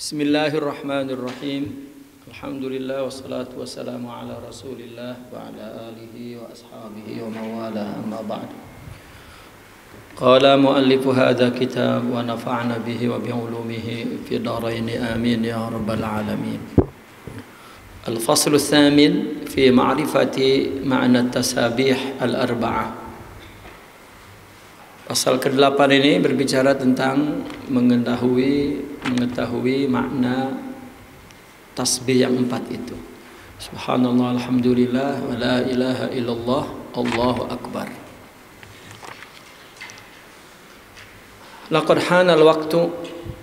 Bismillahirrahmanirrahim. Alhamdulillah wassalatu wassalamu ala Rasulillah wa ala alihi wa ashabihi wa mawala amma ba'd. Qala muallifu hadha kitab wa nafa'na bihi wa bi'ulumihi fi darain amin ya rabbal alamin. Al-faslu tsamin fi ma'rifati ma'na at-tasabih al-arba'ah. Pasal ke-8 ini berbicara tentang mengetahui makna tasbih yang 4 itu. Subhanallah, alhamdulillah, wa la ilaha illallah, Allahu akbar. Laqad hana al-waqtu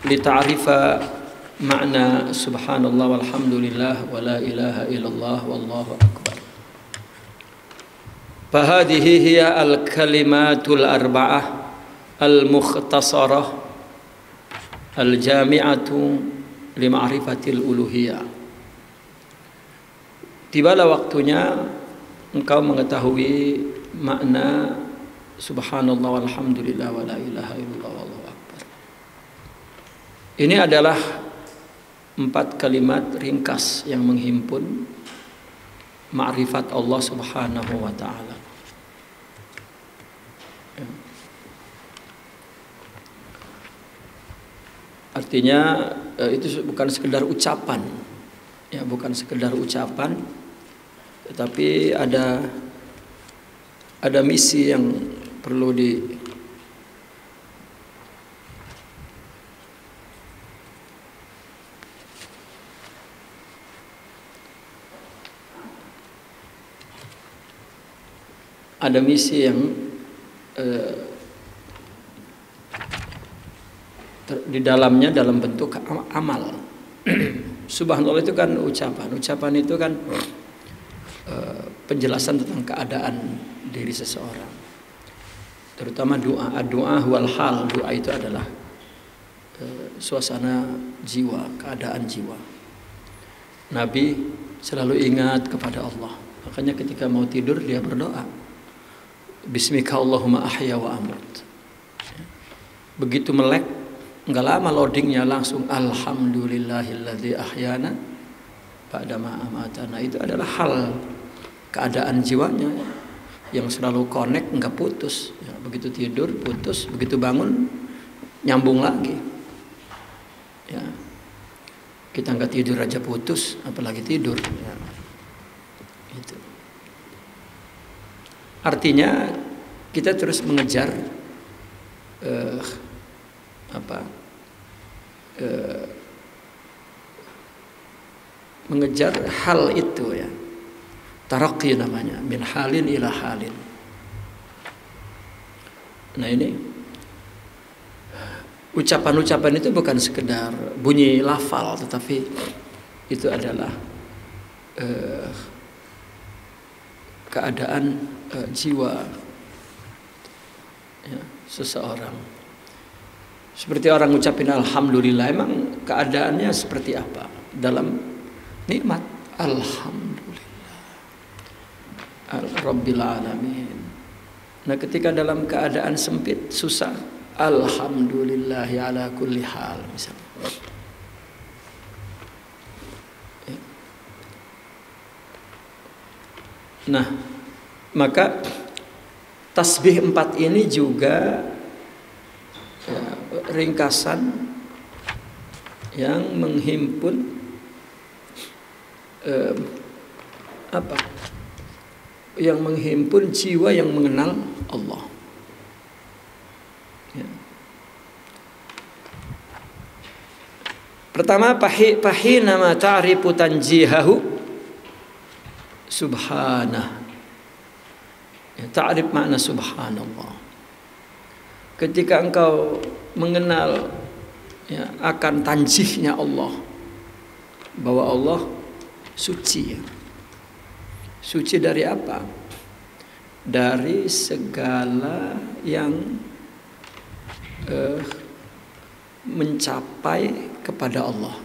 li ta'rifa makna subhanallah walhamdulillah wa la ilaha illallah wallahu akbar. Fahadihi hiya al-kalimatul arba'ah al-mukhtasarah al-jami'atu li ma'rifatil uluhiyah. Tibalah waktunya engkau mengetahui makna subhanallah walhamdulillah wa la ilaha illallah wallahu akbar. Ini adalah 4 kalimat ringkas yang menghimpun ma'rifat Allah subhanahu wa ta'ala. Artinya itu bukan sekedar ucapan, ya, bukan sekedar ucapan, tetapi ada misi yang perlu ada misi yang di dalamnya dalam bentuk amal. Subhanallah itu kan ucapan itu kan penjelasan tentang keadaan diri seseorang, terutama doa wal hal. Doa itu adalah suasana jiwa, keadaan jiwa. Nabi selalu ingat kepada Allah, makanya ketika mau tidur dia berdoa, Bismika Allahumma ahya wa amut. Begitu melek, enggak lama loadingnya langsung alhamdulillahilladzi ahyana ba'dama amatana. Itu adalah hal keadaan jiwanya yang selalu connect, enggak putus, ya, begitu tidur putus, begitu bangun nyambung lagi, ya. Kita enggak tidur aja putus, apalagi tidur, ya. Itu artinya kita terus mengejar mengejar hal itu, ya. Taraqi namanya, min halin ila halin. Nah, ini ucapan-ucapan itu bukan sekedar bunyi lafal, tetapi itu adalah keadaan jiwa, ya, seseorang. Seperti orang ngucapin alhamdulillah, emang keadaannya seperti apa dalam nikmat? Alhamdulillah Rabbil alamin. Nah, ketika dalam keadaan sempit, susah, alhamdulillah ala kulli hal misalnya. Nah, maka tasbih 4 ini juga, ya, ringkasan yang menghimpun yang menghimpun jiwa yang mengenal Allah, ya. Pertama, pahina ma ta'rifu tanjihahu subhanah, ya, ta'rif makna subhanallah. Ketika engkau mengenal, ya, akan tanjihnya Allah, bahwa Allah suci, ya. Suci dari apa? Dari segala yang mencapai kepada Allah.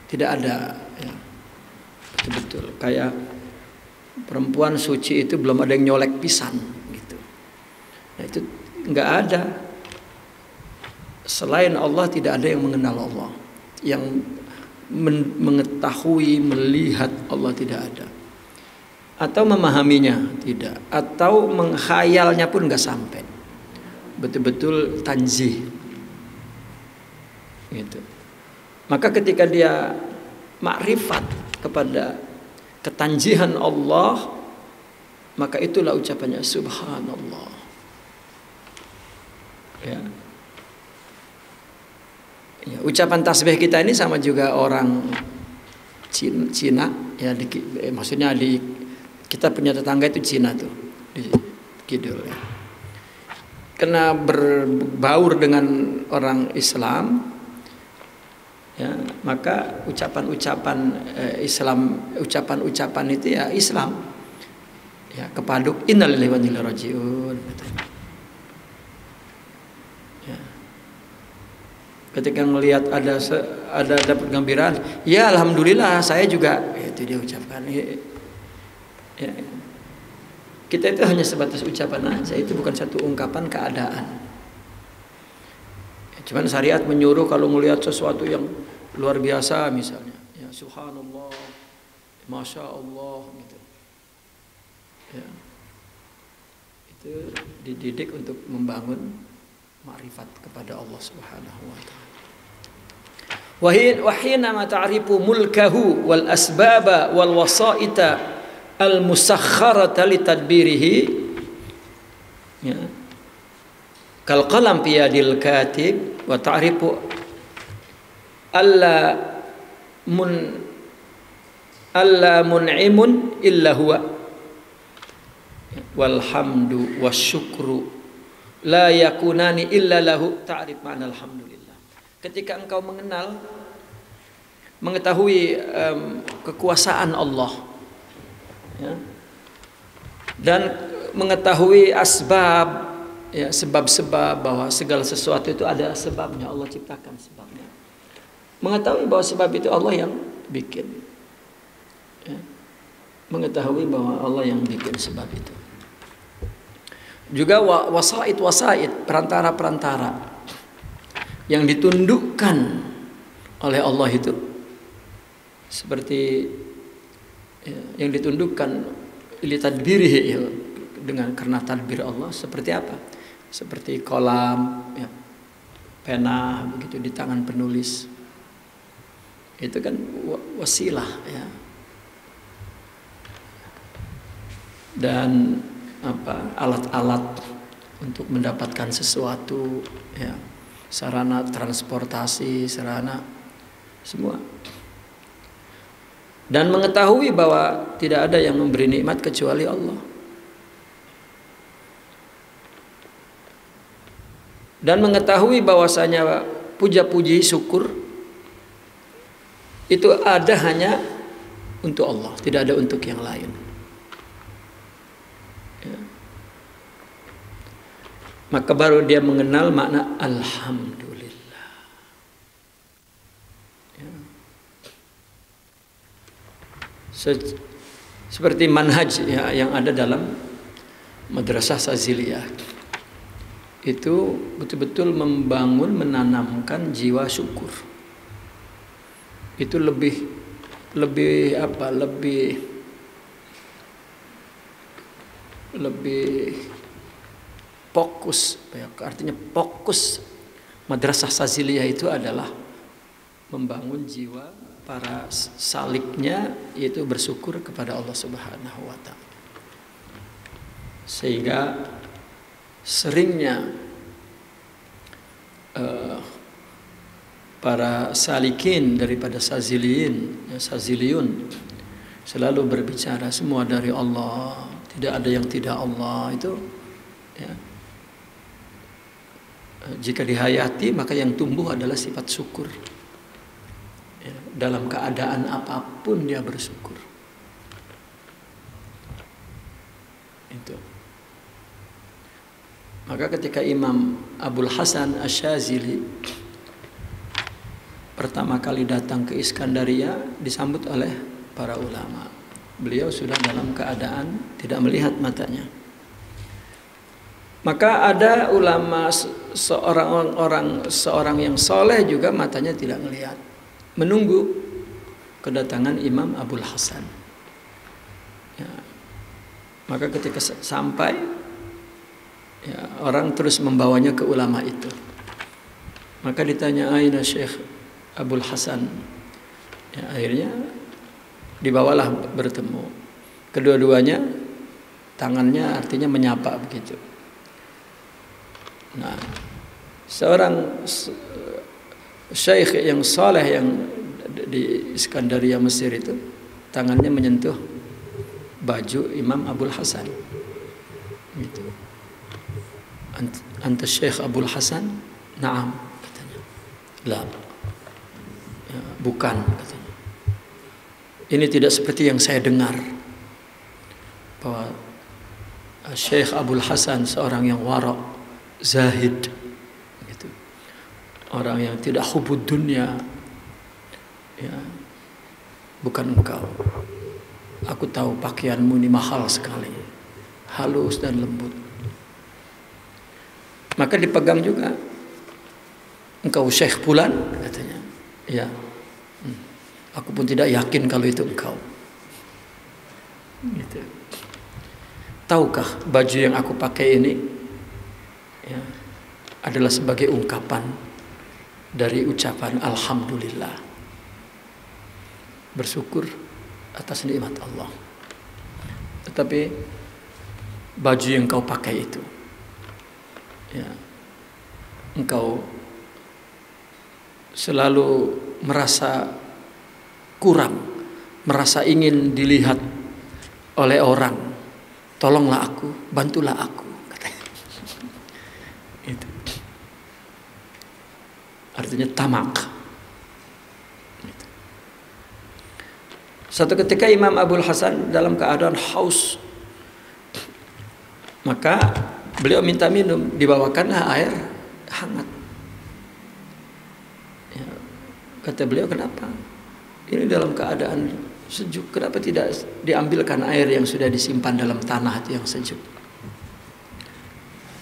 Tidak ada, ya, betul-betul kayak perempuan suci itu belum ada yang nyolek pisan gitu. Nah, itu nggak ada. Selain Allah tidak ada yang mengenal Allah. Yang mengetahui, melihat Allah tidak ada, atau memahaminya tidak, atau menghayalnya pun nggak sampai, betul-betul tanzih gitu. Maka ketika dia makrifat kepada ketanzihan Allah, maka itulah ucapannya subhanallah. Ya. Ya, ucapan tasbih kita ini sama juga orang Cina ya, maksudnya kita punya tetangga itu Cina tuh di kidul ya. Karena berbaur dengan orang Islam ya, maka ucapan-ucapan Islam, ucapan-ucapan itu ya Islam ya, kepaduk innalillahi wa inna ilaihi rajiun gitu. Ya. Ketika melihat ada dapat gembiraan, ya alhamdulillah saya juga, itu dia ucapkan. Ya. Kita itu hanya sebatas ucapan aja, itu bukan satu ungkapan keadaan. Ya, cuman syariat menyuruh kalau melihat sesuatu yang luar biasa misalnya, ya subhanallah, masya Allah gitu. Ya. Itu dididik untuk membangun ma'rifat kepada Allah Subhanahu wa taala. Wa hina ma ta'rifu mulkahu wal asbaba wal wasaita al musakhkharata li tadbirihi ya, kal qalam fi yadil katib wa ta'rifu alla mun'imun illa huwa walhamdu wasyukru la yakunani illa lahu ta'rif ma'na alhamdulillah. Ketika engkau mengetahui kekuasaan Allah ya, dan mengetahui asbab ya, sebab-sebab bahwa segala sesuatu itu ada sebabnya, Allah ciptakan sebabnya. Mengetahui bahwa sebab itu Allah yang bikin ya. Mengetahui bahwa Allah yang bikin sebab itu. Juga wasait perantara-perantara yang ditundukkan oleh Allah itu, seperti ya, yang ditundukkan li tadbirihi ya, dengan karena tadbir Allah, seperti apa? Seperti kolam ya, pena begitu di tangan penulis. Itu kan wasilah ya. Dan alat-alat untuk mendapatkan sesuatu ya, sarana transportasi, sarana semua. Dan mengetahui bahwa tidak ada yang memberi nikmat kecuali Allah. Dan mengetahui bahwasanya puja-puji syukur itu ada hanya untuk Allah, tidak ada untuk yang lain. Ya. Maka baru dia mengenal makna alhamdulillah. Ya. Seperti manhaj ya, yang ada dalam madrasah Saziliyah, itu betul-betul membangun, menanamkan jiwa syukur. Itu lebih fokus, artinya fokus madrasah Saziliyah itu adalah membangun jiwa para saliknya, yaitu bersyukur kepada Allah Subhanahu wa taala. Sehingga seringnya para salikin daripada saziliyun selalu berbicara semua dari Allah, tidak ada yang tidak Allah. Itu ya, jika dihayati maka yang tumbuh adalah sifat syukur ya, dalam keadaan apapun dia bersyukur. Itu. Maka ketika Imam Abul Hasan Asy-Syadzili pertama kali datang ke Iskandaria, disambut oleh para ulama. Beliau sudah dalam keadaan tidak melihat matanya. Maka ada ulama, seorang yang soleh juga matanya tidak melihat, menunggu kedatangan Imam Abul Hasan. Ya. Maka ketika sampai, ya, orang terus membawanya ke ulama itu. Maka ditanya, aina Syekh Abul Hasan. Ya, akhirnya dibawalah bertemu. Kedua-duanya tangannya artinya menyapa begitu. Nah, seorang syekh yang saleh yang di Iskandaria Mesir itu tangannya menyentuh baju Imam Abul Hasan. Gitu. Anta Syekh Abul Hasan? Naam, katanya. La. Ya, bukan, katanya. Ini tidak seperti yang saya dengar, bahwa Syekh Abul Hasan seorang yang wara', zahid, gitu. Orang yang tidak hubud dunia. Ya, bukan engkau. Aku tahu pakaianmu ini mahal sekali, halus dan lembut. Maka dipegang juga. Engkau Syekh Fulan, katanya. Ya. Aku pun tidak yakin kalau itu engkau. Gitu. Tahukah baju yang aku pakai ini, ya, adalah sebagai ungkapan dari ucapan alhamdulillah, bersyukur atas nikmat Allah. Tetapi baju yang kau pakai itu, ya, engkau selalu merasa kurang, merasa ingin dilihat oleh orang. Tolonglah aku, bantulah aku, katanya. Itu artinya tamak. Satu ketika Imam Abul Hasan dalam keadaan haus, maka beliau minta minum, dibawakanlah air hangat. Ya, kata beliau, kenapa? Ini dalam keadaan sejuk, kenapa tidak diambilkan air yang sudah disimpan dalam tanah yang sejuk?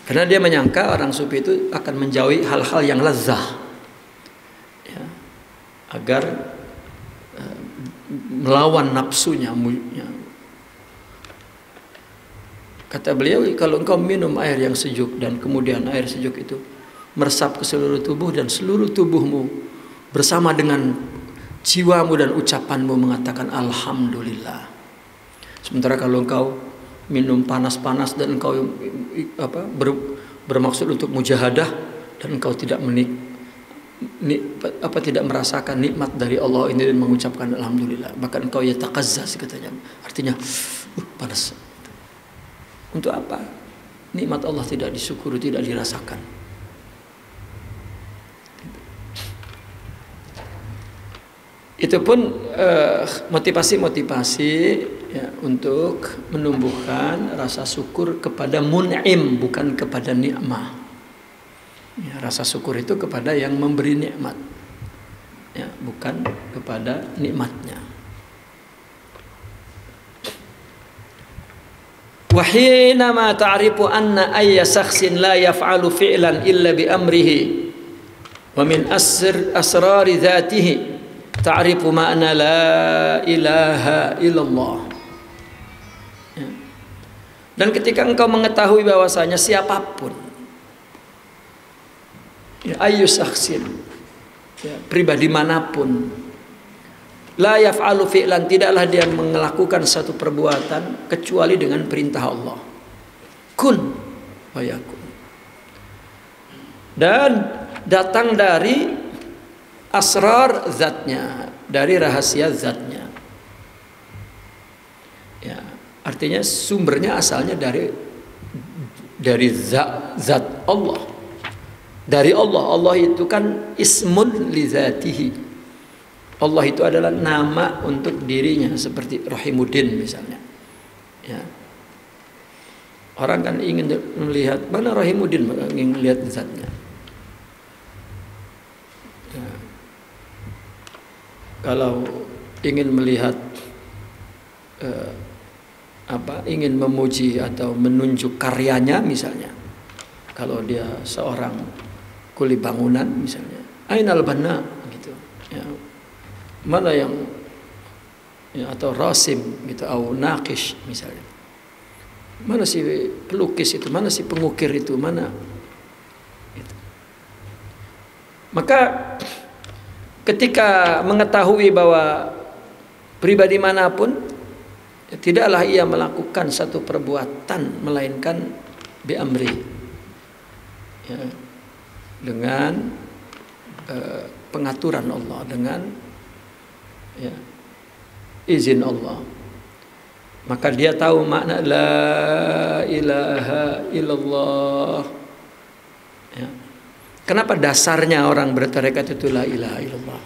Karena dia menyangka orang sufi itu akan menjauhi hal-hal yang lezat, ya, agar melawan nafsunya. Kata beliau, kalau engkau minum air yang sejuk dan kemudian air sejuk itu meresap ke seluruh tubuh dan seluruh tubuhmu bersama dengan jiwamu dan ucapanmu mengatakan alhamdulillah. Sementara kalau engkau minum panas-panas dan engkau bermaksud untuk mujahadah dan engkau tidak tidak merasakan nikmat dari Allah ini dan mengucapkan alhamdulillah, bahkan engkau yataqazzaz, katanya, artinya panas. Untuk apa? Nikmat Allah tidak disyukuri, tidak dirasakan. Itu pun motivasi-motivasi, ya, untuk menumbuhkan rasa syukur kepada mun'im, bukan kepada nikmah. Ya, rasa syukur itu kepada yang memberi nikmat, ya, bukan kepada nikmatnya. Wa hinama ta'rifu anna ayya shakhsin la yaf'alu fi'lan illa bi amrihi wa min asrari dhatihi ta'rifu ma'na la ilaha illallah. Ya. Dan ketika engkau mengetahui bahwasanya siapapun, ya, ayyu syakhsin, ya, pribadi manapun, la yaf'alu fi'lan, tidaklah dia melakukan satu perbuatan kecuali dengan perintah Allah. Kun fayakun. Dan datang dari asrar zatnya, dari rahasia zatnya. Ya, artinya sumbernya asalnya dari zat Allah. Dari Allah. Allah itu kan ismun li zatihi. Allah itu adalah nama untuk dirinya, seperti Rahimuddin misalnya. Ya. Orang kan ingin melihat mana Rahimuddin, ingin melihat zatnya. Ya. Kalau ingin melihat ingin memuji atau menunjuk karyanya misalnya, kalau dia seorang kuli bangunan misalnya, ainal banna gitu, ya, mana yang ya, atau rasim gitu, atau naqish misalnya. Mana si pelukis itu, mana si pengukir itu, mana itu. Maka ketika mengetahui bahwa pribadi manapun tidaklah ia melakukan satu perbuatan melainkan bi amri, ya, dengan pengaturan Allah, dengan ya, izin Allah, maka dia tahu makna la ilaha illallah. Ya. Kenapa dasarnya orang bertarekat itu la ilaha illallah?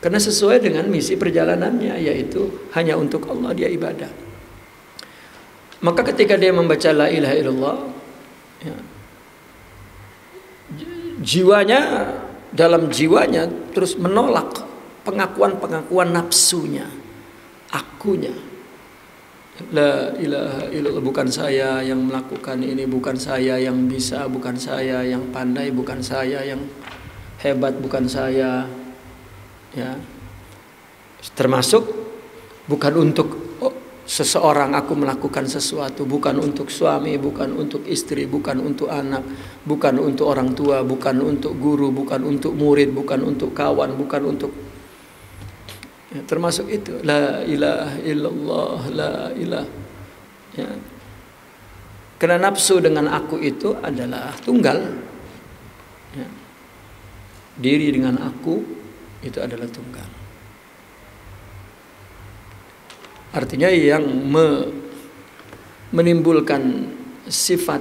Karena sesuai dengan misi perjalanannya, yaitu hanya untuk Allah dia ibadah. Maka ketika dia membaca la ilaha illallah, ya, jiwanya, dalam jiwanya terus menolak pengakuan-pengakuan nafsunya, akunya. La ilaha illallah, bukan saya yang melakukan ini, bukan saya yang bisa, bukan saya yang pandai, bukan saya yang hebat, bukan saya, ya. Termasuk bukan untuk seseorang aku melakukan sesuatu, bukan untuk suami, bukan untuk istri, bukan untuk anak, bukan untuk orang tua, bukan untuk guru, bukan untuk murid, bukan untuk kawan, bukan untuk, ya, termasuk itu la ilaha illallah, la ilaha, ya. Karena nafsu dengan aku itu adalah tunggal, ya. Diri dengan aku itu adalah tunggal. Artinya yang menimbulkan sifat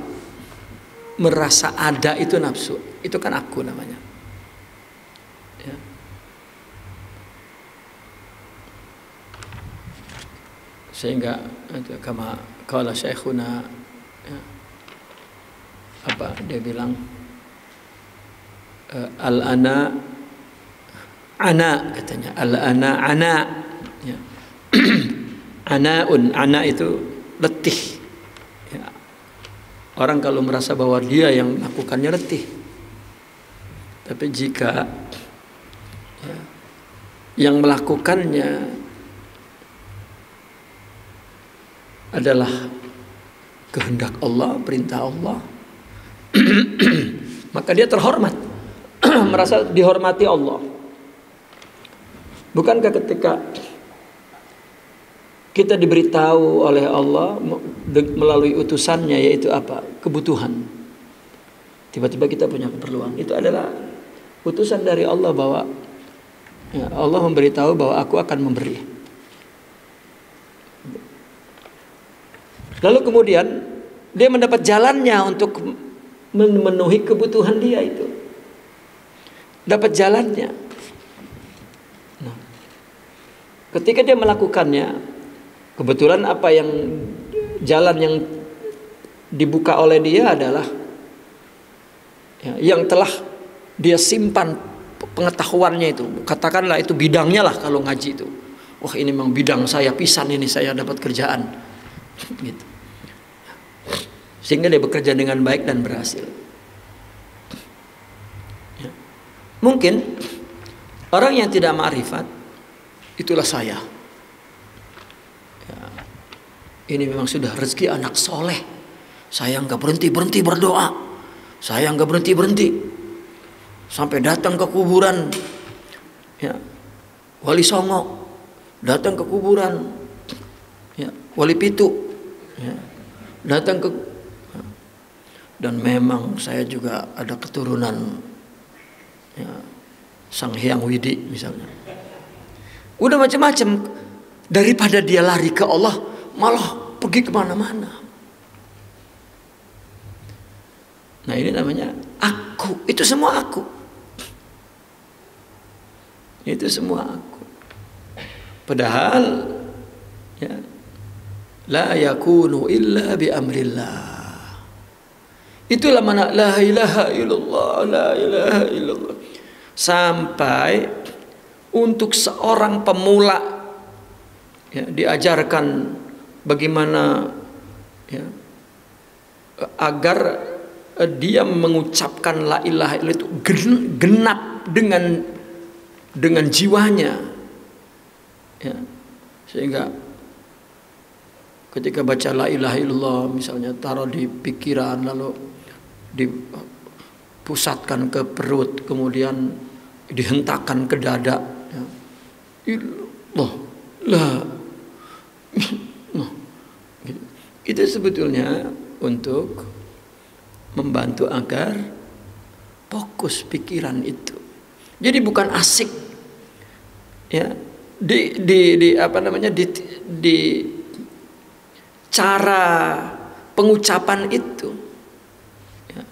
merasa ada itu nafsu, itu kan aku namanya, ya. Sehingga kama qala syekhuna, ya, apa dia bilang, al ana ana, katanya al ana ana, ya. Anaun, ana itu letih, ya. Orang kalau merasa bahwa dia yang melakukannya letih. Tapi jika, ya, yang melakukannya adalah kehendak Allah, perintah Allah, maka dia terhormat, merasa dihormati Allah. Bukankah ketika kita diberitahu oleh Allah melalui utusannya, yaitu apa? Kebutuhan. Tiba-tiba kita punya keperluan. Itu adalah utusan dari Allah bahwa, ya, Allah memberitahu bahwa aku akan memberi. Lalu kemudian dia mendapat jalannya untuk memenuhi kebutuhan dia itu. Dapat jalannya. Nah, ketika dia melakukannya, kebetulan apa yang jalan yang dibuka oleh dia adalah, ya, yang telah dia simpan pengetahuannya itu. Katakanlah itu bidangnya lah kalau ngaji itu. Wah, ini memang bidang saya pisan, ini saya dapat kerjaan. Gitu. Sehingga dia bekerja dengan baik dan berhasil. Ya. Mungkin orang yang tidak ma'rifat, itulah saya. Ini memang sudah rezeki anak soleh. Saya nggak berhenti berdoa. Saya nggak berhenti sampai datang ke kuburan, ya, Wali Songo, datang ke kuburan, ya, Wali Pitu, ya, datang ke, dan memang saya juga ada keturunan, ya, Sang Hyang Widi misalnya. Udah macam-macam. Daripada dia lari ke Allah, malah pergi kemana-mana. Nah, ini namanya aku. Itu semua aku. Itu semua aku. Padahal, ya, la yakunu illa bi amrillah. Itulah mana la ilaha illallah, la ilaha illallah. Sampai untuk seorang pemula, ya, diajarkan bagaimana, ya, agar dia mengucapkan la ilaha illallah itu genap dengan jiwanya, ya. Sehingga ketika baca la ilaha illallah misalnya taruh di pikiran lalu dipusatkan ke perut kemudian dihentakkan ke dada ya. Illallah la illallah. Itu sebetulnya untuk membantu agar fokus pikiran itu. Jadi bukan asik ya di apa namanya di cara pengucapan itu ya.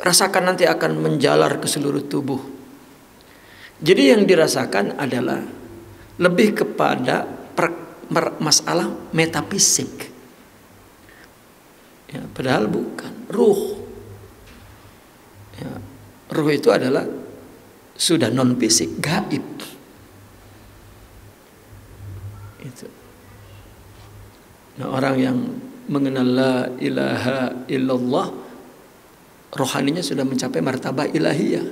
Rasakan nanti akan menjalar ke seluruh tubuh. Jadi yang dirasakan adalah lebih kepada masalah metafisik ya, padahal bukan ruh ya, ruh itu adalah sudah non fisik, gaib itu. Nah, orang yang mengenal la ilaha illallah rohaninya sudah mencapai martabah ilahiyah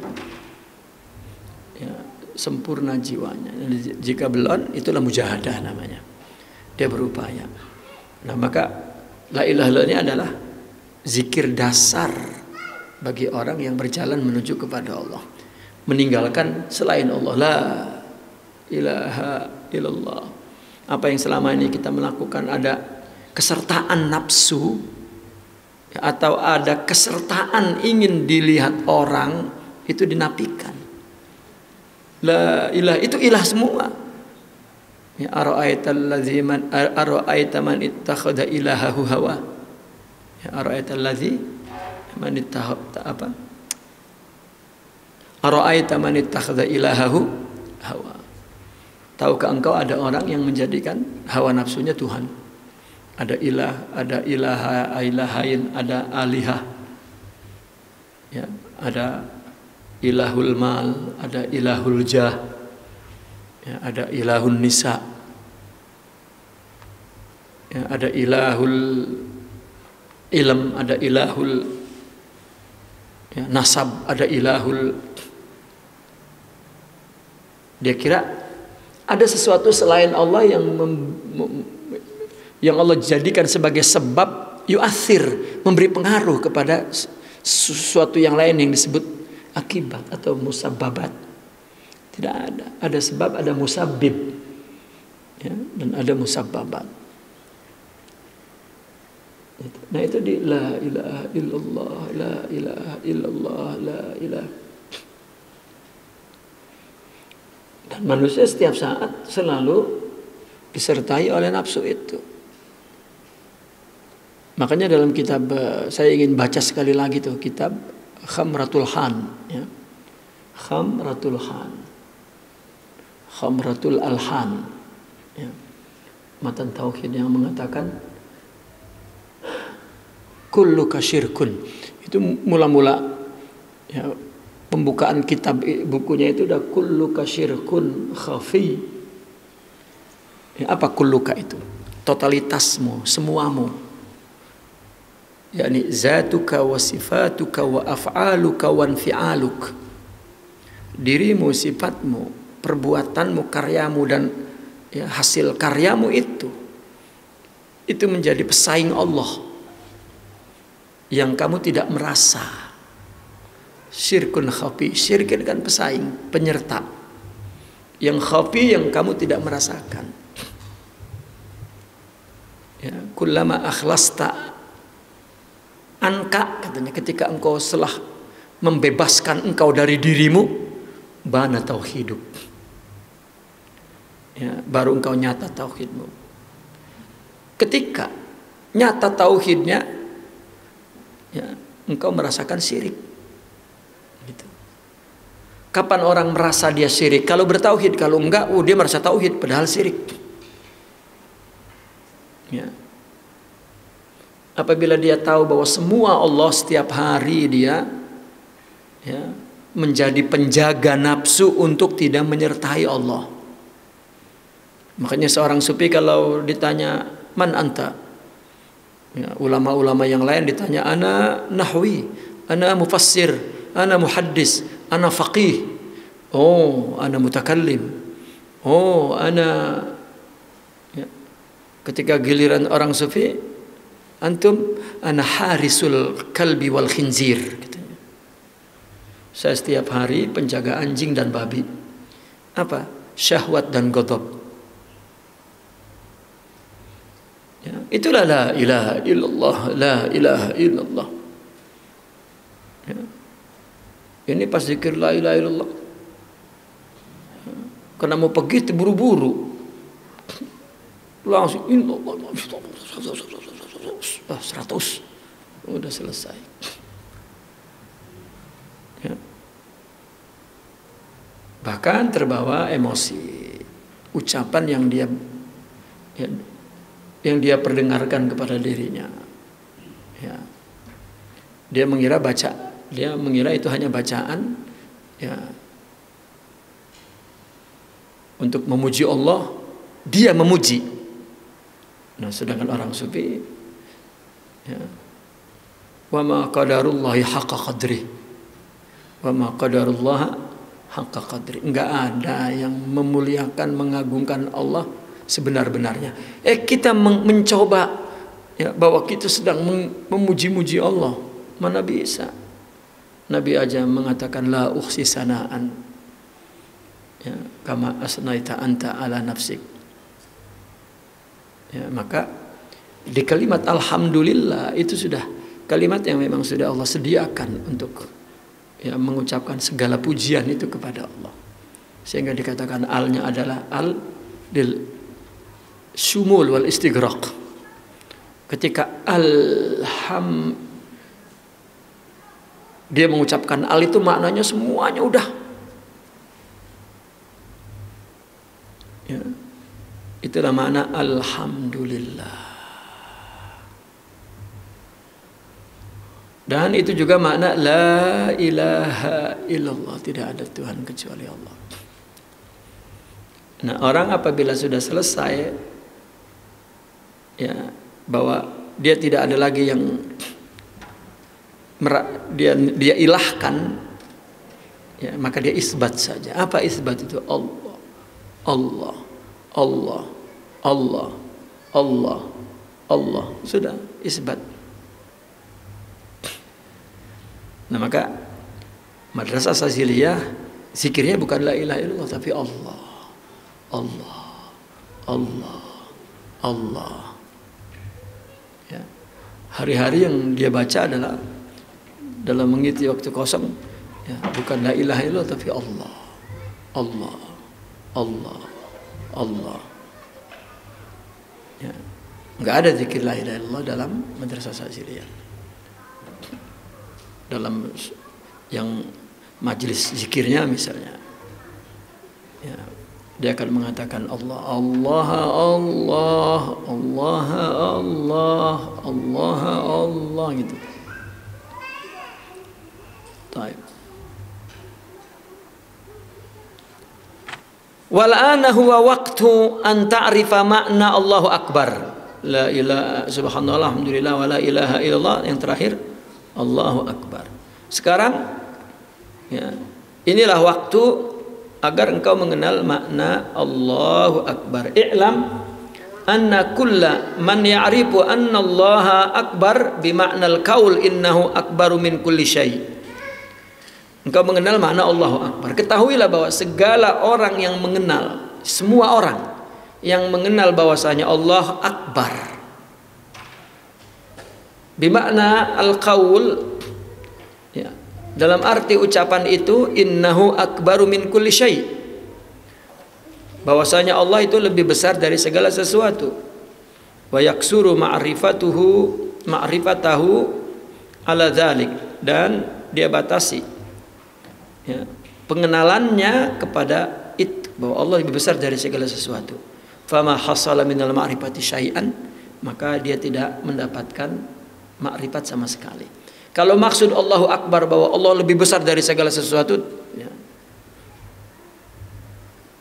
ya, sempurna jiwanya. Jika belum, itulah mujahadah namanya, dia berupaya. Nah, maka la ilaha illallah ini adalah zikir dasar bagi orang yang berjalan menuju kepada Allah, meninggalkan selain Allah. La ilaha illallah. Apa yang selama ini kita melakukan, ada kesertaan nafsu atau ada kesertaan ingin dilihat orang, itu dinafikan. La ilah itu ilah semua. Ya, ara'aita man ittakhadha ilahahu hawa. Ya, ara'aita allazi man ittakhadha apa? Ara'aita man ittakhadha ilahahu hawa. Tahukah engkau ada orang yang menjadikan hawa nafsunya Tuhan? Ada ilah, ada ilahain, ada alihah. Ya, ada ilahul mal, ada ilahul jah. Ya, ada ilahun nisa. Ya, ada ilahul ilm, ada ilahul ya, nasab, ada ilahul. Dia kira ada sesuatu selain Allah yang Allah jadikan sebagai sebab yu'athir, memberi pengaruh kepada sesuatu yang lain yang disebut akibat atau musabbabat. Tidak ada. Ada sebab, ada musabbib ya, dan ada musabbabat. Nah, itu di la ilaha illallah, la ilaha illallah, la ilaha. Dan manusia setiap saat selalu disertai oleh nafsu itu. Makanya dalam kitab, saya ingin baca sekali lagi tuh kitab Khamratul Han ya. Khamratul Han, Khamratul Alhan ya. Matan tauhid yang mengatakan kulluka syirkun. Itu mula-mula ya, pembukaan kitab bukunya itu udah kulluka syirkun khafi. Ya, apa kulluka itu? Totalitasmu, semuamu. yakni zatuka wa sifatuka wa af'aluka wa anfi'aluk. Dirimu, sifatmu, perbuatanmu, karyamu dan ya, hasil karyamu itu menjadi pesaing Allah yang kamu tidak merasa. Syirkun khafi, syirk kan pesaing, penyerta. Yang khafi yang kamu tidak merasakan. Ya, kullama akhlasta anka, katanya, ketika engkau setelah membebaskan engkau dari dirimu, bana tauhiduk. Ya, baru engkau nyata tauhidmu. Ketika nyata tauhidnya, ya, engkau merasakan syirik. Gitu. Kapan orang merasa dia syirik? Kalau bertauhid, kalau enggak, dia merasa tauhid padahal syirik. Ya. Apabila dia tahu bahwa semua Allah setiap hari dia ya, menjadi penjaga nafsu untuk tidak menyertai Allah. Makanya seorang sufi kalau ditanya man anta, ya, ulama-ulama yang lain ditanya ana nahwi, ana mufassir, ana muhaddis, ana faqih, oh ana mutakallim, Oh, ana ya. Ketika giliran orang sufi, antum ana harisul kalbi wal khinzir katanya. Saya setiap hari penjaga anjing dan babi. Apa? Syahwat dan ghadab. Ya, itulah la ilaha illallah, la ilaha illallah. Ya. Ini pas zikir la ilaha illallah. Ya. Karena mau pergi buru-buru. Langsung illallah 100. Udah selesai. Ya. Bahkan terbawa emosi. Ucapan yang dia ya, yang dia perdengarkan kepada dirinya. Ya. Dia mengira itu hanya bacaan ya. Untuk memuji Allah, dia memuji. Nah, sedangkan orang sufi ya, wa ma qadarullahi haqqa qadri. Wa ma qadarullaha haqqa qadri. Enggak ada yang memuliakan, mengagungkan Allah sebenar-benarnya. Kita mencoba ya, bahwa kita sedang memuji-muji Allah. Mana bisa? Nabi aja mengatakan la ukhsi sanaan. Ya, kama asnaita anta ala nafsik. Ya, maka di kalimat alhamdulillah itu sudah kalimat yang memang sudah Allah sediakan untuk ya, mengucapkan segala pujian itu kepada Allah. Sehingga dikatakan alnya adalah al lil syumul wal istighraq. Ketika dia mengucapkan al itu maknanya semuanya udah. Ya. Itulah makna alhamdulillah. Dan itu juga makna la ilaha illallah, tidak ada Tuhan kecuali Allah. Nah, orang apabila sudah selesai ya, bahwa dia tidak ada lagi yang dia ilahkan ya, maka dia isbat saja. Apa isbat itu? Allah, Allah, Allah, Allah, Allah, Allah. Sudah isbat. Nah, maka madrasah Saziliyah zikirnya bukan la ilaha illallah tapi Allah, Allah, Allah, Allah. Ya. Hari-hari yang dia baca adalah dalam mengisi waktu kosong ya, bukan la ilaha illallah tapi Allah, Allah, Allah, Allah. Ya. Enggak ada zikir la ilaha illallah dalam madrasah Saziliyah. Dalam yang majelis zikirnya misalnya ya, dia akan mengatakan Allah, Allah, Allah, Allah, Allah, Allah, Allah gitu. Baik. Wal ana huwa waqtu an ta'rifa makna Allahu akbar. La ilaha subhanallah alhamdulillah wa la ilaha illallah, yang terakhir Allahu akbar. Sekarang ya, inilah waktu agar engkau mengenal makna Allahu akbar. I'lam anna kulla man ya'rifu anna Allaha akbar bima'nal qaul innahu akbaru min kulli syai'. Engkau mengenal makna Allahu akbar. Ketahuilah bahwa segala orang yang mengenal, semua orang yang mengenal bahwasanya Allah akbar bimakna al-qaul ya, dalam arti ucapan itu innahu akbaru min kulli syai', bahwasanya Allah itu lebih besar dari segala sesuatu. Wa yaksuru ma'rifatahu ala dzalik, dan dia batasi ya, pengenalannya kepada itu, bahwa Allah lebih besar dari segala sesuatu. Fama hasala minal ma'rifati syai'an, maka dia tidak mendapatkan makrifat sama sekali. Kalau maksud Allahu akbar bahwa Allah lebih besar dari segala sesuatu ya,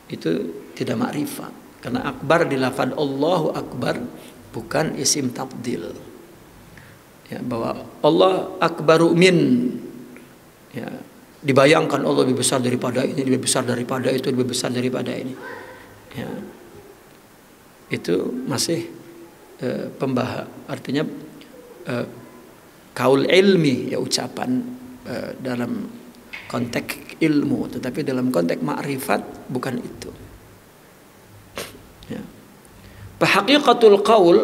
itu tidak makrifat, karena akbar di lafaz Allahu akbar bukan isim tafdil ya, bahwa Allah akbaru min ya, dibayangkan Allah lebih besar daripada ini, lebih besar daripada itu, lebih besar daripada ini. ya, itu masih artinya kaul ilmi, ya, ucapan dalam konteks ilmu, tetapi dalam konteks ma'rifat bukan itu. Ya. Haqiqatul qaul,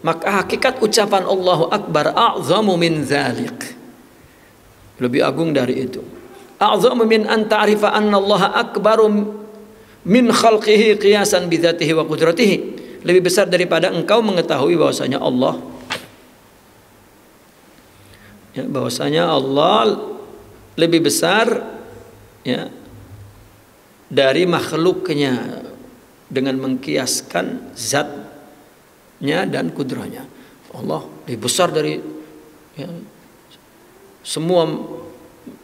maka hakikat ucapan Allahu Akbar a'zamu min dzalik, lebih agung dari itu. A'zamu min an ta'rifa anna Allah akbaru min khalqihi qiyasan bi dzatihi wa qudratihi, lebih besar daripada engkau mengetahui bahwasanya Allah, ya, bahwasanya Allah lebih besar, ya, dari makhluknya dengan mengkiaskan zatnya dan kudrahnya. Allah lebih besar dari, ya, semua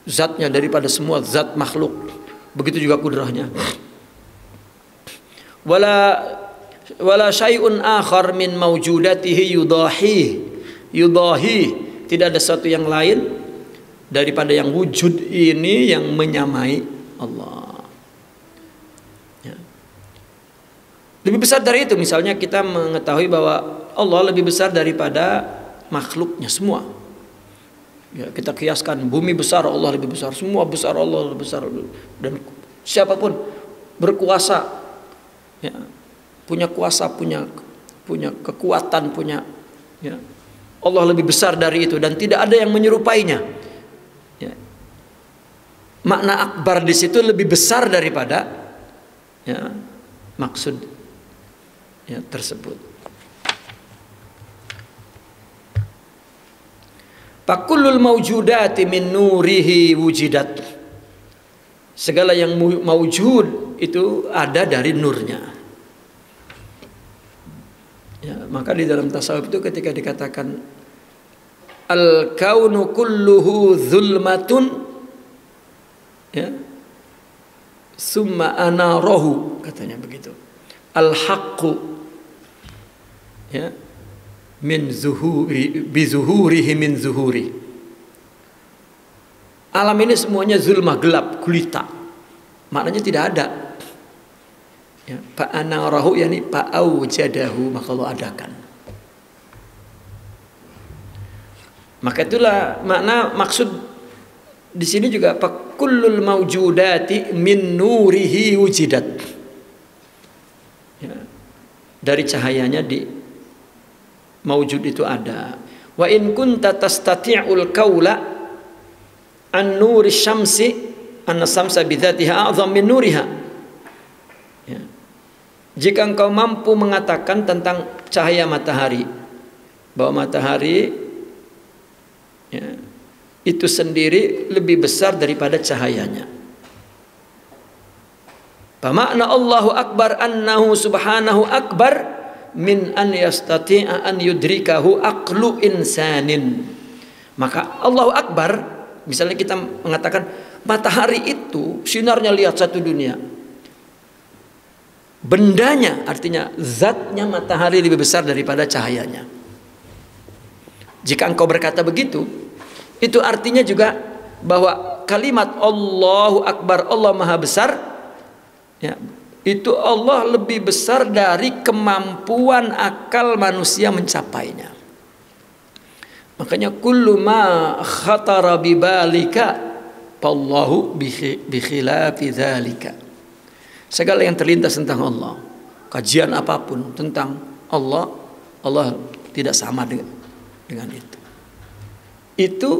zatnya, daripada semua zat makhluk. Begitu juga kudrahnya. Wala syai'un akhar min mawjudatihi yudahi, tidak ada sesuatu yang lain daripada yang wujud ini yang menyamai Allah. Ya. Lebih besar dari itu, misalnya kita mengetahui bahwa Allah lebih besar daripada makhluknya semua. Ya, kita kiaskan bumi besar, Allah lebih besar, semua besar, Allah lebih besar, dan siapapun berkuasa, ya, punya kuasa, punya kekuatan, punya, ya, Allah lebih besar dari itu dan tidak ada yang menyerupainya. Ya. Makna akbar di situ lebih besar daripada, ya, maksud, ya, tersebut. Fakullul mawjudati min nurihi wujidat, segala yang mawjud itu ada dari nurnya. Ya, maka di dalam tasawuf itu ketika dikatakan al-kaunu kulluhu zulmatun, ya, summa anarahu, katanya begitu. Al-haqqu, ya, min zuhuri bi zuhurihi min zuhuri. Alam ini semuanya zulmah, gelap, gulita. Maknanya tidak ada. Ya, fa'anarahu, yani fa'aujadahu, maka Allah adakan. Maka itulah makna maksud di sini juga fakullul mawjudati min nurihi wujidat. Ya, dari cahayanya di mawjud itu ada. Wa in kunta tastati'ul qaula an nuri syamsi anna samsa bidzatiha a'zam min nuriha. Ya. Jika engkau mampu mengatakan tentang cahaya matahari, bahwa matahari, ya, itu sendiri lebih besar daripada cahayanya. Makna Allahu Akbar annahu subhanahu akbar min an yastati'a an yudrikahu aqlu insanin. Maka Allahu Akbar, misalnya kita mengatakan matahari itu sinarnya lihat satu dunia, bendanya, artinya zatnya matahari lebih besar daripada cahayanya. Jika engkau berkata begitu, itu artinya juga bahwa kalimat Allahu Akbar, Allah Maha Besar, ya, itu Allah lebih besar dari kemampuan akal manusia mencapainya. Makanya kullu ma khatara bibalika fallahu bi khilafi dzalika. Segala yang terlintas tentang Allah, kajian apapun tentang Allah, Allah tidak sama dengan itu. Itu,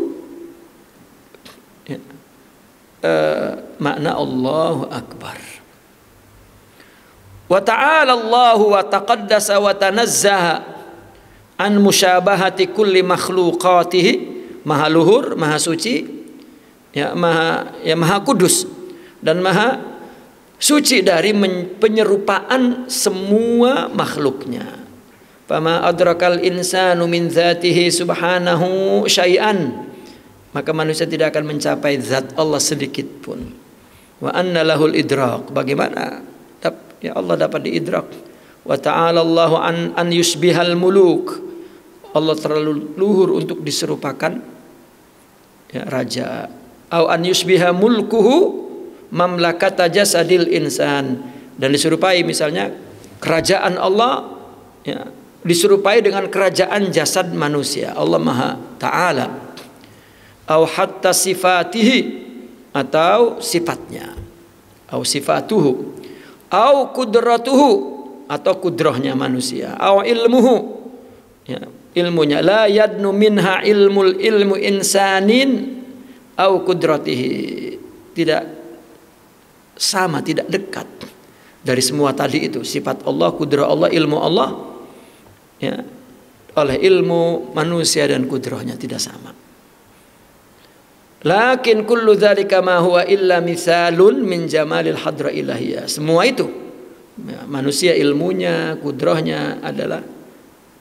ya, makna Allahu Akbar. Wa ta'ala Allahu wa taqaddasa wa tanazzaha an musyabahati kulli makhluqatihi, maha luhur, maha suci, ya, maha kudus dan maha suci dari penyerupaan semua makhluknya. Fama adrakal insanu min dzatihi subhanahu syai'an, maka manusia tidak akan mencapai zat Allah sedikit pun. Wa anna lahul idrak, bagaimana ya Allah dapat diidrak. Wa ta'ala Allahu an yusbihal muluk, Allah terlalu luhur untuk diserupakan, ya, raja. Au an yusbiha mulkuhu mamlakata jasadil insan, Dan diserupai misalnya kerajaan Allah ya, diserupai dengan kerajaan jasad manusia. Allah Maha Ta'ala. Au hatta sifatihi, atau sifatnya. Au sifatuhu. Au kudratuhu, atau kudrahnya manusia. Au ilmuhu, ya, ilmunya. La yadnu minha ilmu insanin au kudratihi. Tidak sama, tidak dekat dari semua tadi itu, sifat Allah, kudrah Allah, ilmu Allah ya, oleh ilmu manusia dan kudrahnya tidak sama. Lakin kullu dzalika ma huwa illa mithalun min jamalil hadra ilahiyah. Semua itu ya, manusia ilmunya, kudrahnya adalah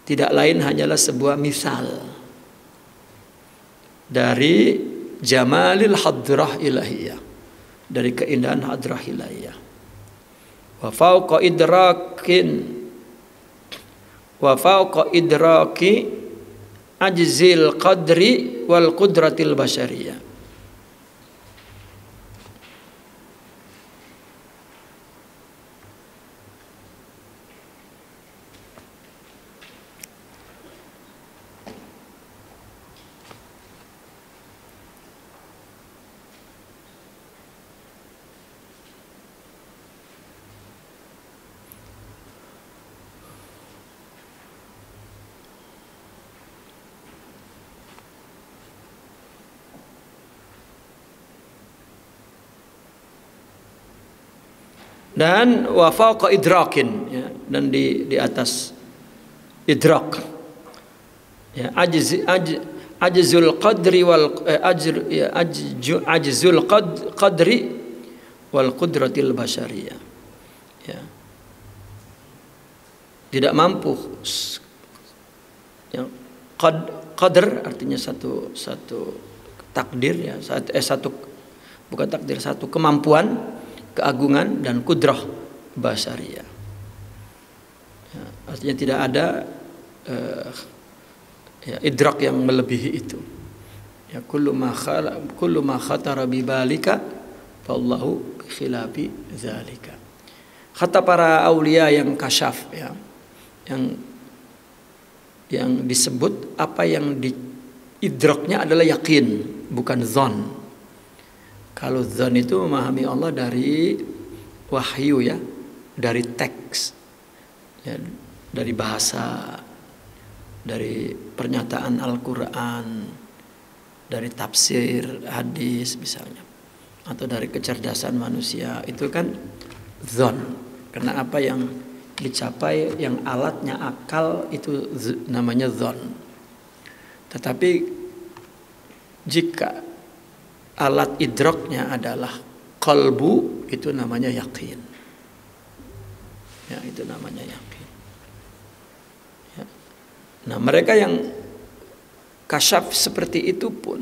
tidak lain hanyalah sebuah misal dari jamalil hadrah ilahiyah, dari keindahan hadrah ilahiyah. Wa fauqa idraki ajzil qadri wal qudratil basyariyah. Dan wa fawqa idrakin ya, dan di atas idrak ya, ajzul qadri wal ajzul qadri wal qudratil basyariyah ya, tidak mampu ya, qadr artinya satu takdir ya, bukan takdir, satu kemampuan, keagungan, dan kudrah basyariyah ya, artinya tidak ada ya, idrak yang melebihi itu ya. Kullu ma khatara bi balika fallahu bi khilafi dzalika. Kata para aulia yang kasyaf ya, yang disebut apa yang diidraknya adalah yakin, bukan zon. Kalau zon itu memahami Allah dari wahyu ya, dari teks ya, dari bahasa, dari pernyataan Al-Quran, dari tafsir hadis misalnya, atau dari kecerdasan manusia. Itu kan zon, karena apa yang dicapai, yang alatnya akal, itu namanya zon. Tetapi jika alat idraknya adalah qalbu, itu namanya yakin ya, itu namanya yakin ya. Nah, mereka yang kasyaf seperti itu pun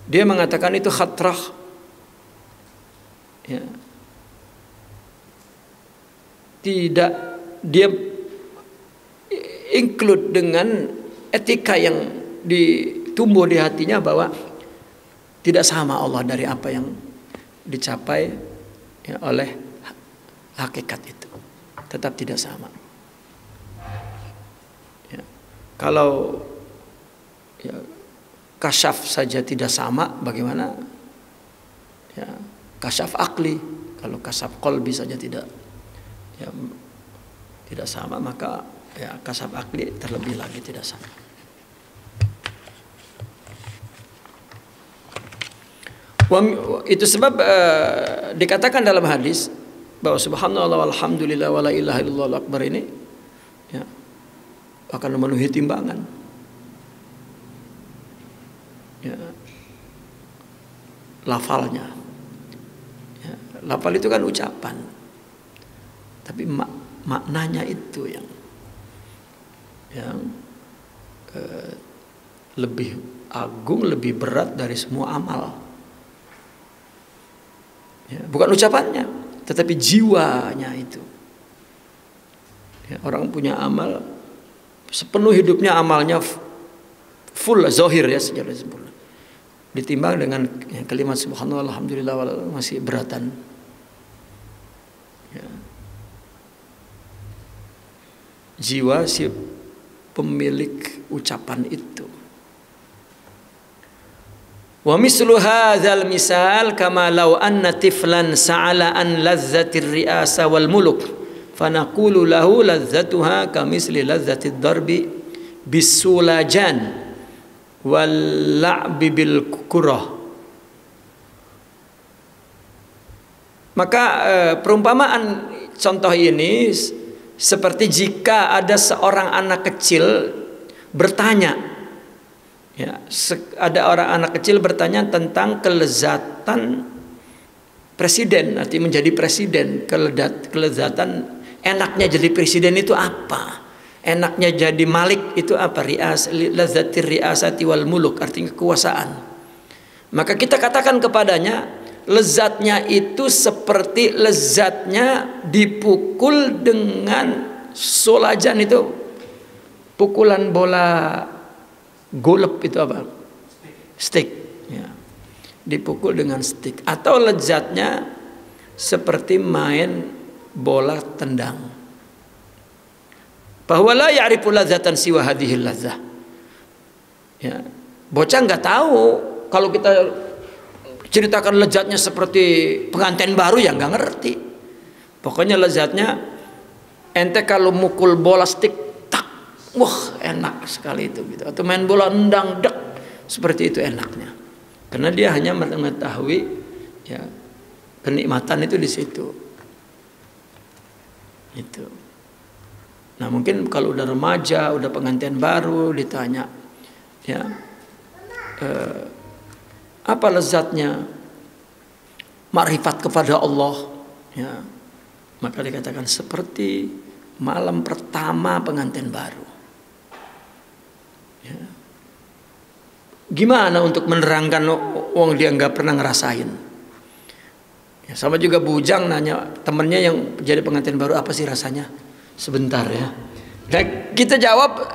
dia mengatakan itu khatrah ya, tidak dia include dengan etika yang tumbuh di hatinya, bahwa tidak sama Allah dari apa yang dicapai ya, oleh hakikat itu, tetap tidak sama ya. Kalau ya, kasyaf saja tidak sama, bagaimana ya, kasyaf akli? Kalau kasyaf qalbi saja tidak sama, maka ya, kasyaf akli terlebih lagi tidak sama. Itu sebab dikatakan dalam hadis bahwa subhanallah walhamdulillah wala ilaha illallah akbar ini ya, akan memenuhi timbangan ya, lafalnya ya, lafal itu kan ucapan, tapi maknanya itu yang lebih agung, lebih berat dari semua amal ya, bukan ucapannya, tetapi jiwanya itu ya. Orang punya amal sepenuh hidupnya, amalnya full zahir ya, secara sempurna, ditimbang dengan ya, kalimat subhanallah alhamdulillah masih beratan Ya. Jiwa si pemilik ucapan itu. Wa mislu hadzal misal kama law anna tiflan sa'ala an lazzatir ri'asa wal muluk fanaqulu lahu lazzatuha kamisli lazzatid darbi bisulajan wal la'bi bil kurah. Maka perumpamaan contoh ini seperti jika ada seorang anak kecil bertanya, ya, ada orang anak kecil bertanya tentang kelezatan presiden, artinya menjadi presiden, kelezatan enaknya jadi presiden itu apa? Enaknya jadi malik itu apa? Lazatir riasati wal muluk, artinya kekuasaan. Maka kita katakan kepadanya, lezatnya itu seperti lezatnya dipukul dengan solajan itu, pukulan bola golep itu apa? Stick. Ya. Dipukul dengan stick. Atau lezatnya seperti main bola tendang. Bahwa la ya'rifu ladzatan siwa hadhil ladzah. Ya. Bocah nggak tahu kalau kita ceritakan lezatnya seperti pengantin baru, ya nggak ngerti. Pokoknya lezatnya ente kalau mukul bola stick tak, wah enak sekali itu gitu. Atau main bola endang dek, seperti itu enaknya. Karena dia hanya mengetahui ya kenikmatan itu di situ. Itu. Nah mungkin kalau udah remaja, udah pengantin baru ditanya, ya. Apa lezatnya makrifat kepada Allah, ya, maka dikatakan seperti malam pertama pengantin baru, ya. Gimana untuk menerangkan wong dia nggak pernah ngerasain, ya, sama juga bujang nanya temennya yang jadi pengantin baru, apa sih rasanya, sebentar ya. Nah, kita jawab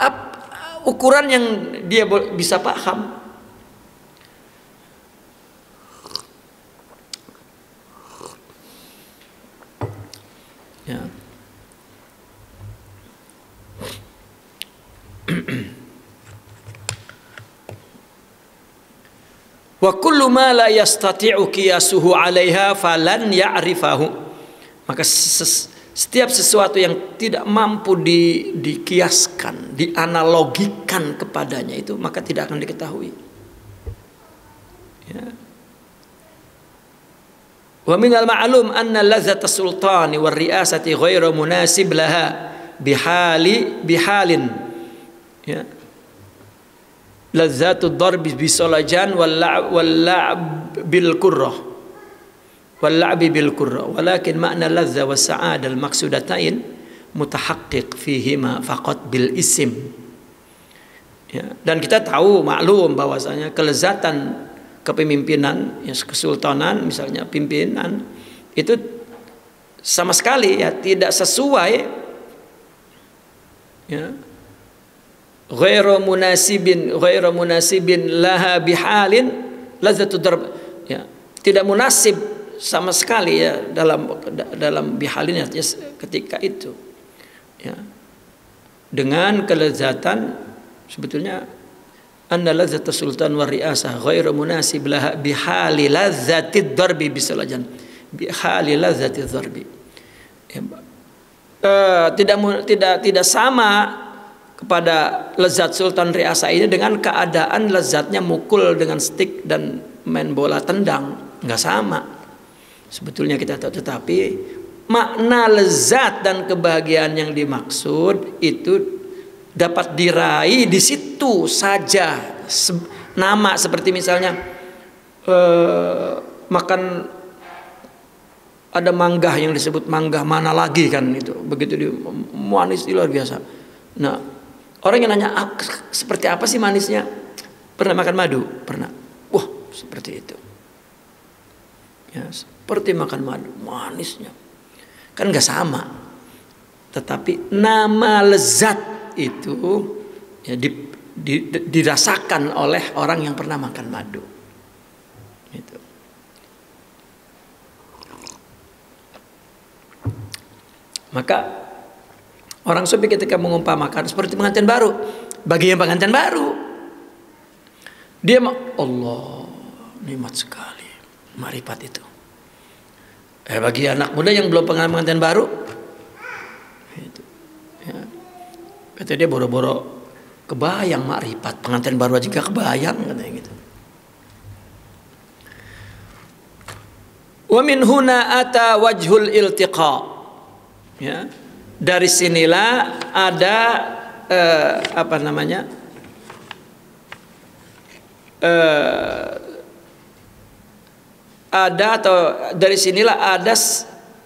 ukuran yang dia bisa paham. Ya. Wa kullu ma la yastati'u qiyasuhu 'alaiha falan ya'rifahu. Maka setiap sesuatu yang tidak mampu dikiaskan, dianalogikan kepadanya itu, maka tidak akan diketahui. Ya. Wa minal ma'lum anna lazzata sultani war ri'asati ghairu munasib laha bihalin, ya. Lazzatu darbi bisolajan wal la'b bil kurrah wal la'bi bil kurrah walakin makna lazza was sa'ada al maqsudatain mutahaqqiq fihima faqat bil isim, ya. Dan kita tahu maklum bahwasanya kelezatan kepemimpinan, ya, kesultanan misalnya, pimpinan itu sama sekali ya tidak sesuai, ya, ghairu munasibin laha bihalin lazzatud darb, ya, tidak munasib sama sekali ya dalam bihalin, artinya ketika itu, ya, dengan kelezatan sebetulnya anna lazzat sultan wa ri'asah ghairu munasib laha bihali lazzatid darbi bisalajan bihali lazzatid darbi, ya, tidak sama kepada lezat sultan ri'asah ini dengan keadaan lezatnya mukul dengan stick dan main bola tendang, nggak sama sebetulnya kita tahu. Tetapi makna lezat dan kebahagiaan yang dimaksud itu dapat diraih di situ saja. Nama seperti misalnya makan ada mangga yang disebut mangga mana lagi kan, itu begitu di manis luar biasa. Nah orang yang nanya seperti apa sih manisnya, pernah makan madu? Pernah. Wah seperti itu, ya, seperti makan madu manisnya kan nggak sama. Tetapi nama lezat itu ya dirasakan oleh orang yang pernah makan madu. Itu. Maka orang sufi ketika mengumpamakan seperti pengantin baru, bagi yang pengantin baru, dia Allah, nikmat sekali makrifat itu. Bagi anak muda yang belum pengantin baru, itu, ya, kata dia boro-boro kebayang makrifat, pengantin baru aja gak kebayang katanya gitu. Wa min huna ata wajhul iltiqa. Ya. Dari sinilah ada apa namanya? Ada atau dari sinilah ada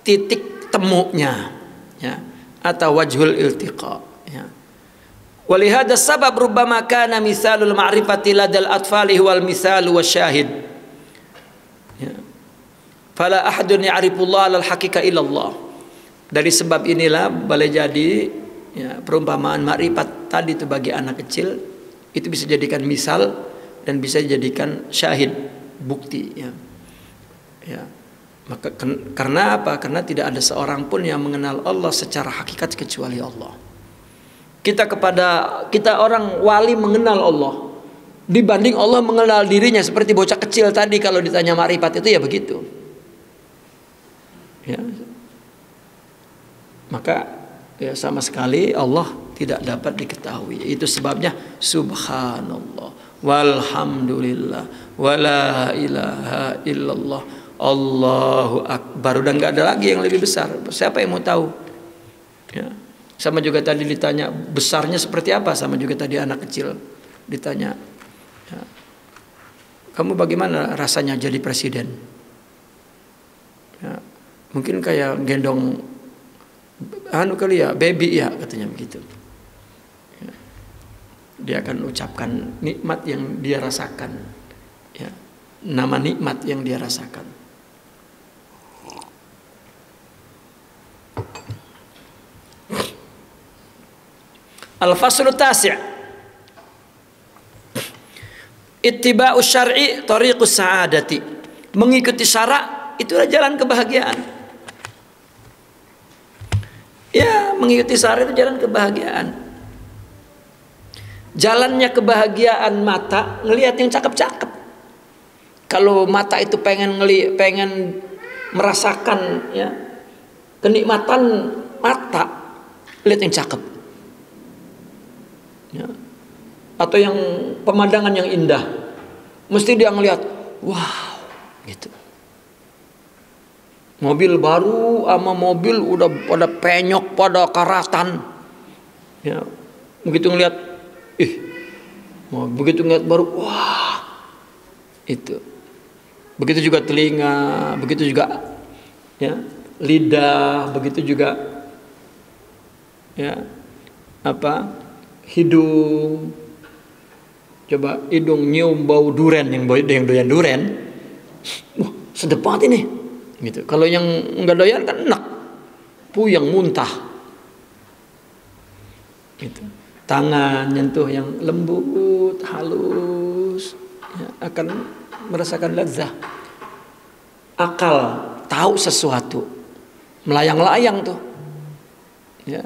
titik temunya, ya. Atau wajhul iltiqa, ya. Walihada sabab rubbama kana misalul ma'rifati ladal atfali wal misalu wasyahid. Ya. Fala ahadun ya'rifullah alal haqiqa illallah. Dari sebab inilah boleh jadi, ya, perumpamaan makrifat tadi itu bagi anak kecil itu bisa dijadikan misal dan bisa dijadikan syahid, bukti, ya. Ya. Maka karena apa? Karena tidak ada seorang pun yang mengenal Allah secara hakikat kecuali Allah. Kita orang wali mengenal Allah dibanding Allah mengenal dirinya, seperti bocah kecil tadi kalau ditanya makrifat itu ya begitu. Ya. Maka ya sama sekali Allah tidak dapat diketahui. Itu sebabnya subhanallah walhamdulillah wala ilaha illallah Allahu akbar. Udah nggak ada lagi yang lebih besar. Siapa yang mau tahu? Ya. Sama juga tadi ditanya besarnya seperti apa. Sama juga tadi anak kecil ditanya, ya, kamu bagaimana rasanya jadi presiden? Ya. Mungkin kayak gendong kali ya, baby ya, katanya begitu. Ya. Dia akan ucapkan nikmat yang dia rasakan, ya. Nama nikmat yang dia rasakan. Al-faslu tasi'. Ittiba'u syar'i tariqus sa'adati. Mengikuti syara' itulah jalan kebahagiaan. Ya, mengikuti syara' itu jalan kebahagiaan. Jalannya kebahagiaan mata ngelihat yang cakep-cakep. Kalau mata itu pengen merasakan, ya, kenikmatan mata, lihat yang cakep. Ya. Atau yang pemandangan yang indah, mesti dia ngelihat, wow, gitu. Mobil baru sama mobil udah pada penyok, pada karatan, ya. Begitu ngelihat, begitu ngelihat baru, wah, itu. Begitu juga telinga, begitu juga, ya, lidah, begitu juga, ya, apa? Hidung. Coba hidung nyium bau duren, yang doyan duren, wah, sedap banget ini, gitu. Kalau yang nggak doyan kan enak, puyeng, muntah, gitu. Tangan nyentuh yang lembut, halus, ya, akan merasakan lezat. Akal tahu sesuatu, melayang-layang tuh, ya.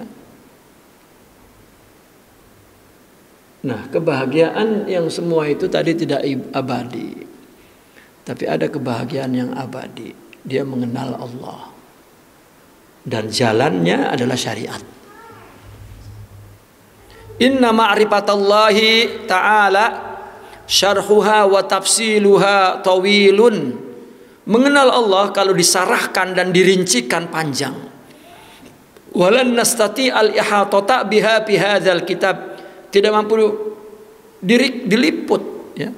Nah, kebahagiaan yang semua itu tadi tidak abadi, tapi ada kebahagiaan yang abadi. Dia mengenal Allah dan jalannya adalah syariat. Inna ma'rifatallahi ta'ala syarhuha wa tafsiluha tawilun. Mengenal Allah kalau disarahkan dan dirincikan panjang. Walan nastati al-ihatata biha fi hadzal kitab. Tidak mampu diliput, ya.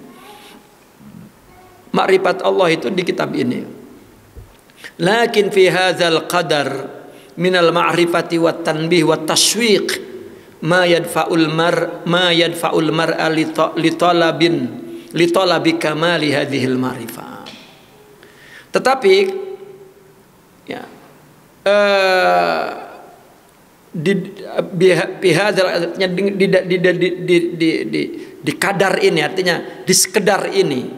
Makrifat Allah itu di kitab ini. Lakin fi hadzal qadar minal ma'rifati wat tanbih wat tashwiq ma yadfa'ul mar'a li talabi kamali hadhil ma'rifah. Tetapi, ya, di kadar ini, artinya di sekedar ini,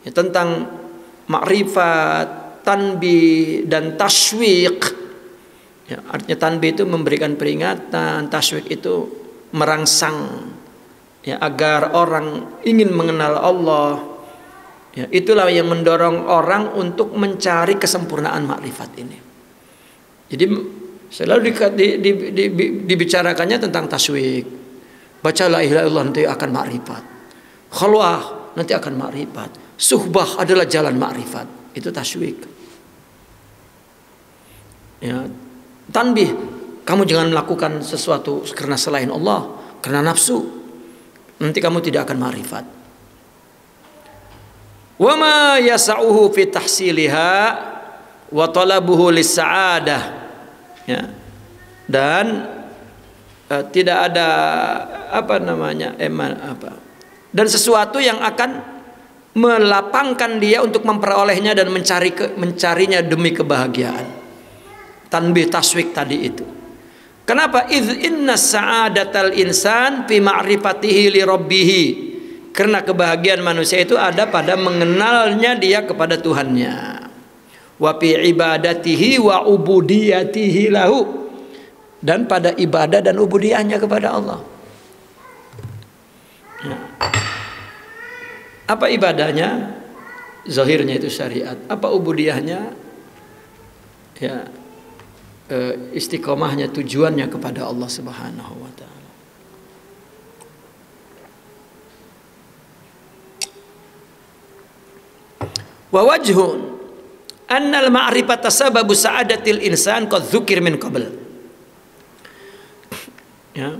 ya, tentang makrifat, tanbih dan tasywiq, Ya, artinya tanbih itu memberikan peringatan, tasywiq itu merangsang ya agar orang ingin mengenal Allah. Ya, itulah yang mendorong orang untuk mencari kesempurnaan makrifat ini. Jadi selalu dibicarakannya tentang tasywiq. Baca la ilaha illallah nanti akan makrifat. Khalwah nanti akan makrifat. Suhbah adalah jalan makrifat. Itu tasywiq. Ya, tanbih, kamu jangan melakukan sesuatu karena selain Allah, karena nafsu. Nanti kamu tidak akan makrifat. Wa ma yas'uhu fi tahsiliha wa talabuhu lis-sa'adah. Ya. Dan tidak ada dan sesuatu yang akan melapangkan dia untuk memperolehnya dan mencarinya demi kebahagiaan. Tanbih tasywiq tadi itu. Kenapa? Inna sa'adatal insan fi ma'rifatihi li rabbih. Karena kebahagiaan manusia itu ada pada mengenalnya dia kepada Tuhannya. Wa fi ibadatihi wa ubudiyatihi lahu. Dan pada ibadah dan ubudiyahnya kepada Allah. Ya. Apa ibadahnya? Zahirnya itu syariat. Apa ubudiyahnya? Ya, istiqomahnya, tujuannya kepada Allah Subhanahu wa taala. Wa wajhun annal ma'rifata sababu sa'adatil insan qad dzukir min qabl. Ya.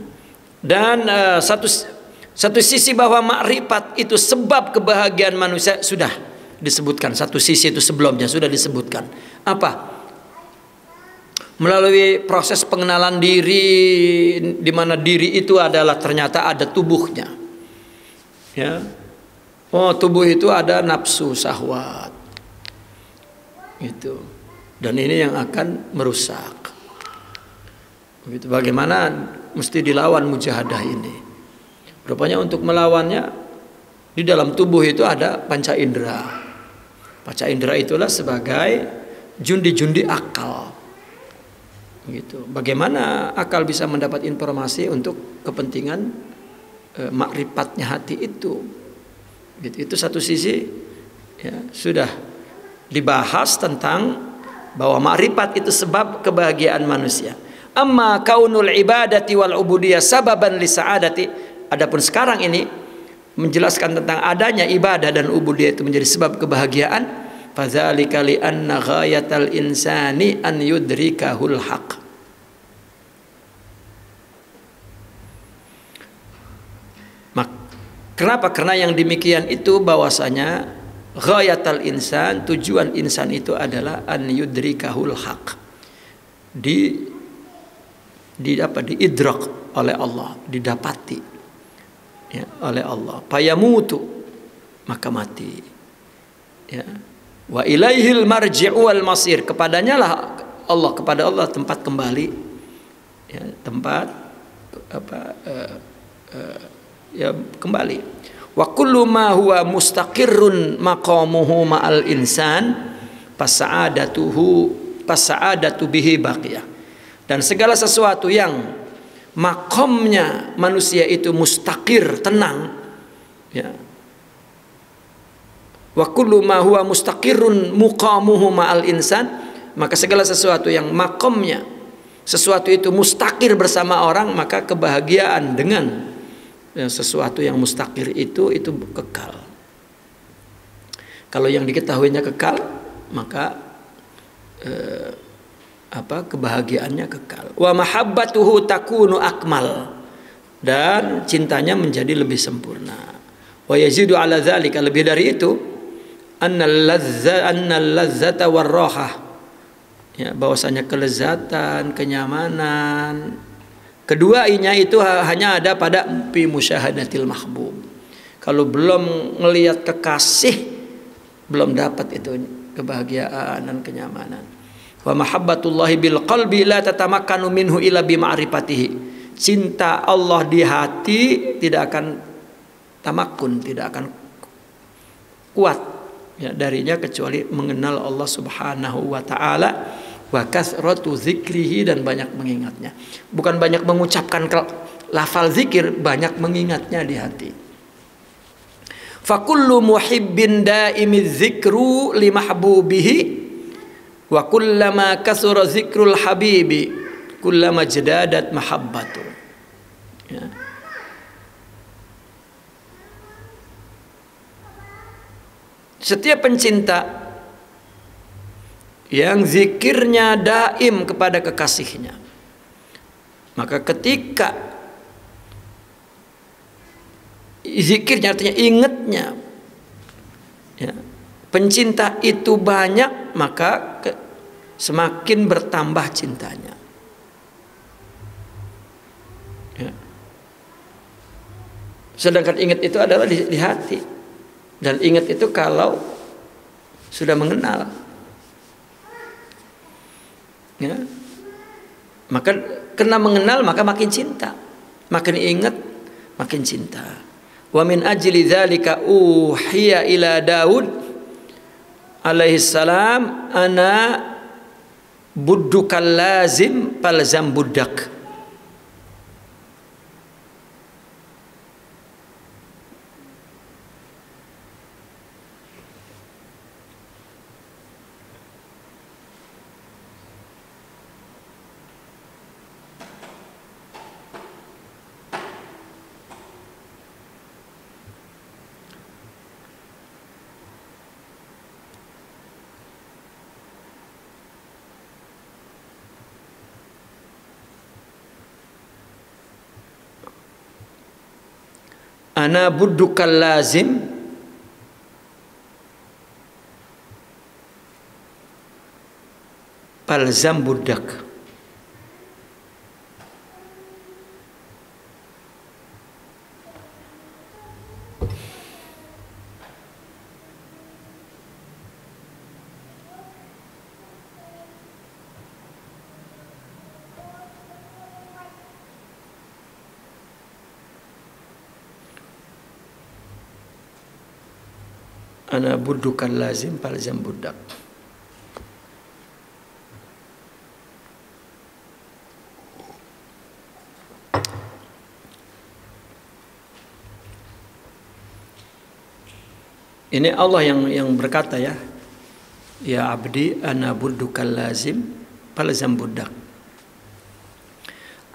Dan satu sisi bahwa makrifat itu sebab kebahagiaan manusia sudah disebutkan. Satu sisi itu sebelumnya sudah disebutkan. Apa? Melalui proses pengenalan diri, di mana diri itu adalah ternyata ada tubuhnya. Ya. Oh, tubuh itu ada nafsu syahwat. Gitu. Dan ini yang akan merusak. Begitu. Bagaimana mesti dilawan mujahadah ini? Rupanya untuk melawannya di dalam tubuh itu ada panca indera. Panca indera itulah sebagai jundi-jundi akal. Gitu. Bagaimana akal bisa mendapat informasi untuk kepentingan makrifatnya hati itu? Gitu. Itu satu sisi ya, sudah dibahas tentang bahwa makrifat itu sebab kebahagiaan manusia. Amma kaunul ibadati wal ubudiyah sababan li sa'adati. Adapun sekarang ini menjelaskan tentang adanya ibadah dan ubudiyah itu menjadi sebab kebahagiaan. Fadzalika li anna ghayatal insani an yudrikahul haq. Kenapa? Karena yang demikian itu bahwasanya ghayatal insan, tujuan insan itu adalah an yudrikahul haq. Diidrak oleh Allah, didapati ya, oleh Allah. Fayamutu, maka mati. Ya. Wa ilaihil marji'u wal masir, kepadanya lah Allah, kepada Allah tempat kembali. Ya, tempat ya kembali. Wa kullu ma huwa mustaqirrun maqamuhu ma'al insan fasa'adatu bihi baqiyah. Dan segala sesuatu yang makomnya manusia itu mustaqir, tenang, ya. Wa kullu ma huwa mustaqirrun muqamuhu ma'al insan, maka segala sesuatu yang makomnya sesuatu itu mustaqir bersama orang, maka kebahagiaan dengan sesuatu yang mustaqir itu kekal. Kalau yang diketahuinya kekal, maka kebahagiaannya kekal. Wa mahabbatuhu takunu akmal, dan cintanya menjadi lebih sempurna. Wa yazidu ala dzalika, lebih dari itu, annal lazzata warrahah, ya, bahwasanya kelezatan, kenyamanan, keduanya itu hanya ada pada fi musyahadatil mahbub. Kalau belum ngelihat kekasih, belum dapat itu kebahagiaan dan kenyamanan. Wa mahabbatullahi bil qalbi la tatamakkanu minhu illa bi ma'rifatihi. Cinta Allah di hati tidak akan tamakun, tidak akan kuat ya darinya kecuali mengenal Allah Subhanahu wa taala. wa kasratu dzikrihi, dan banyak mengingatnya. Bukan banyak mengucapkan lafal zikir, banyak mengingatnya di hati. Fa kullu muhibbin daimiz zikru li mahbubihi wa kullama kasura zikrul habibi kullama jadadat mahabbatu. Ya. Setiap pencinta yang zikirnya daim kepada kekasihnya, maka ketika zikirnya artinya ingatnya, ya, pencinta itu banyak, maka semakin bertambah cintanya. Ya. Sedangkan ingat itu adalah di hati, dan ingat itu kalau sudah mengenal, ya, maka karena mengenal maka makin cinta, makin ingat makin cinta. Wa min ajli dzalika uhiya ila Daud alaihi salam ana buddukal lazim falzam buddak. Ana buddukal lazim palzam buddak. Ana buddukal lazim palzam buddak. Ini Allah yang berkata, ya, ya abdi ana buddukal lazim palzam buddak.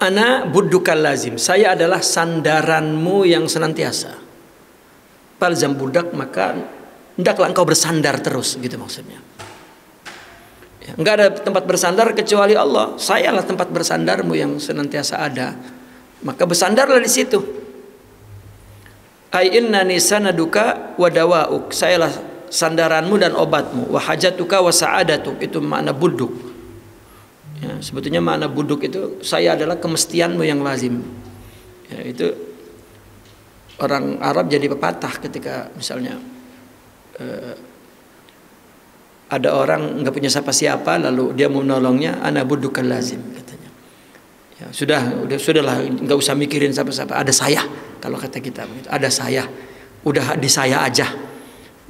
Ana buddukal lazim, saya adalah sandaranmu yang senantiasa. Palzam buddak, maka hendaklah engkau bersandar terus, gitu maksudnya. Ya, enggak ada tempat bersandar kecuali Allah. Sayalah tempat bersandarmu yang senantiasa ada. Maka bersandarlah di situ. Ai innani sanaduka wa dawauk. Sayalah sandaranmu dan obatmu. Wa hajatuka wa sa'adatuk. Itu makna buduk. Ya, sebetulnya makna buduk itu saya adalah kemestianmu yang lazim. Ya, itu orang Arab jadi pepatah ketika misalnya ada orang nggak punya siapa-siapa lalu dia mau menolongnya, ana buddukal lazim, katanya. Ya, sudahlah, nggak usah mikirin siapa-siapa, ada saya, kalau kata kita begitu, ada saya, udah di saya aja,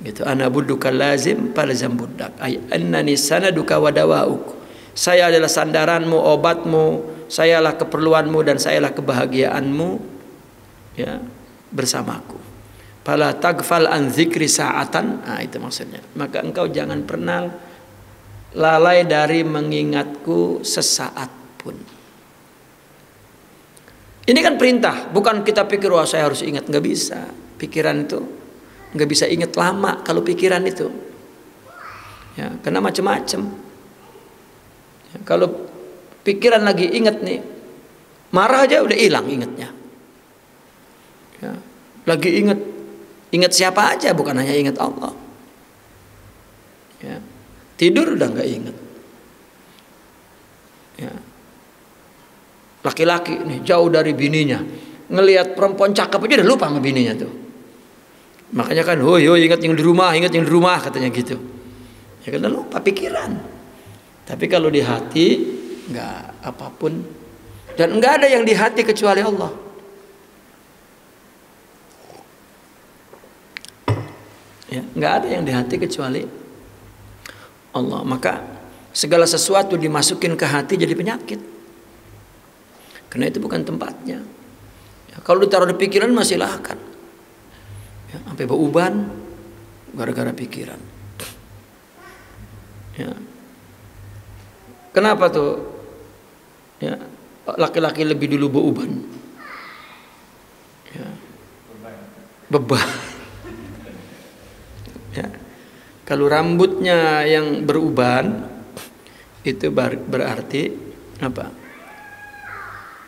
gitu. Ana buddukal lazim palzam buddak, ay annani sanaduka wa dawauk. Saya adalah sandaranmu, obatmu, sayalah keperluanmu dan sayalah kebahagiaanmu, ya, bersamaku. Fala tagfal an dzikri sa'atan. Nah, itu maksudnya. Maka engkau jangan pernah lalai dari mengingatku sesaat pun. Ini kan perintah, bukan kita pikir wah saya harus ingat, nggak bisa. Pikiran itu nggak bisa ingat lama kalau pikiran itu. Ya, karena macam-macam. Ya, kalau pikiran lagi ingat nih, marah aja udah hilang ingatnya. Ya, lagi ingat siapa aja, bukan hanya ingat Allah. Ya. Tidur udah nggak ingat. Ya. Laki-laki nih jauh dari bininya, ngelihat perempuan cakep aja udah lupa sama bininya tuh. Makanya kan, hoi ingat yang di rumah, katanya gitu. Ya kan lupa pikiran. Tapi kalau di hati nggak apapun, dan nggak ada yang di hati kecuali Allah. Ya, nggak ada yang di hati kecuali Allah. Maka Segala sesuatu dimasukin ke hati jadi penyakit. Karena itu bukan tempatnya. Ya, kalau ditaruh di pikiran masih silahkan. Ya, sampai bauban gara-gara pikiran. Ya. Kenapa tuh? Ya, laki-laki lebih dulu bauban. Ya. Beban. Ya. Kalau rambutnya yang beruban itu berarti apa?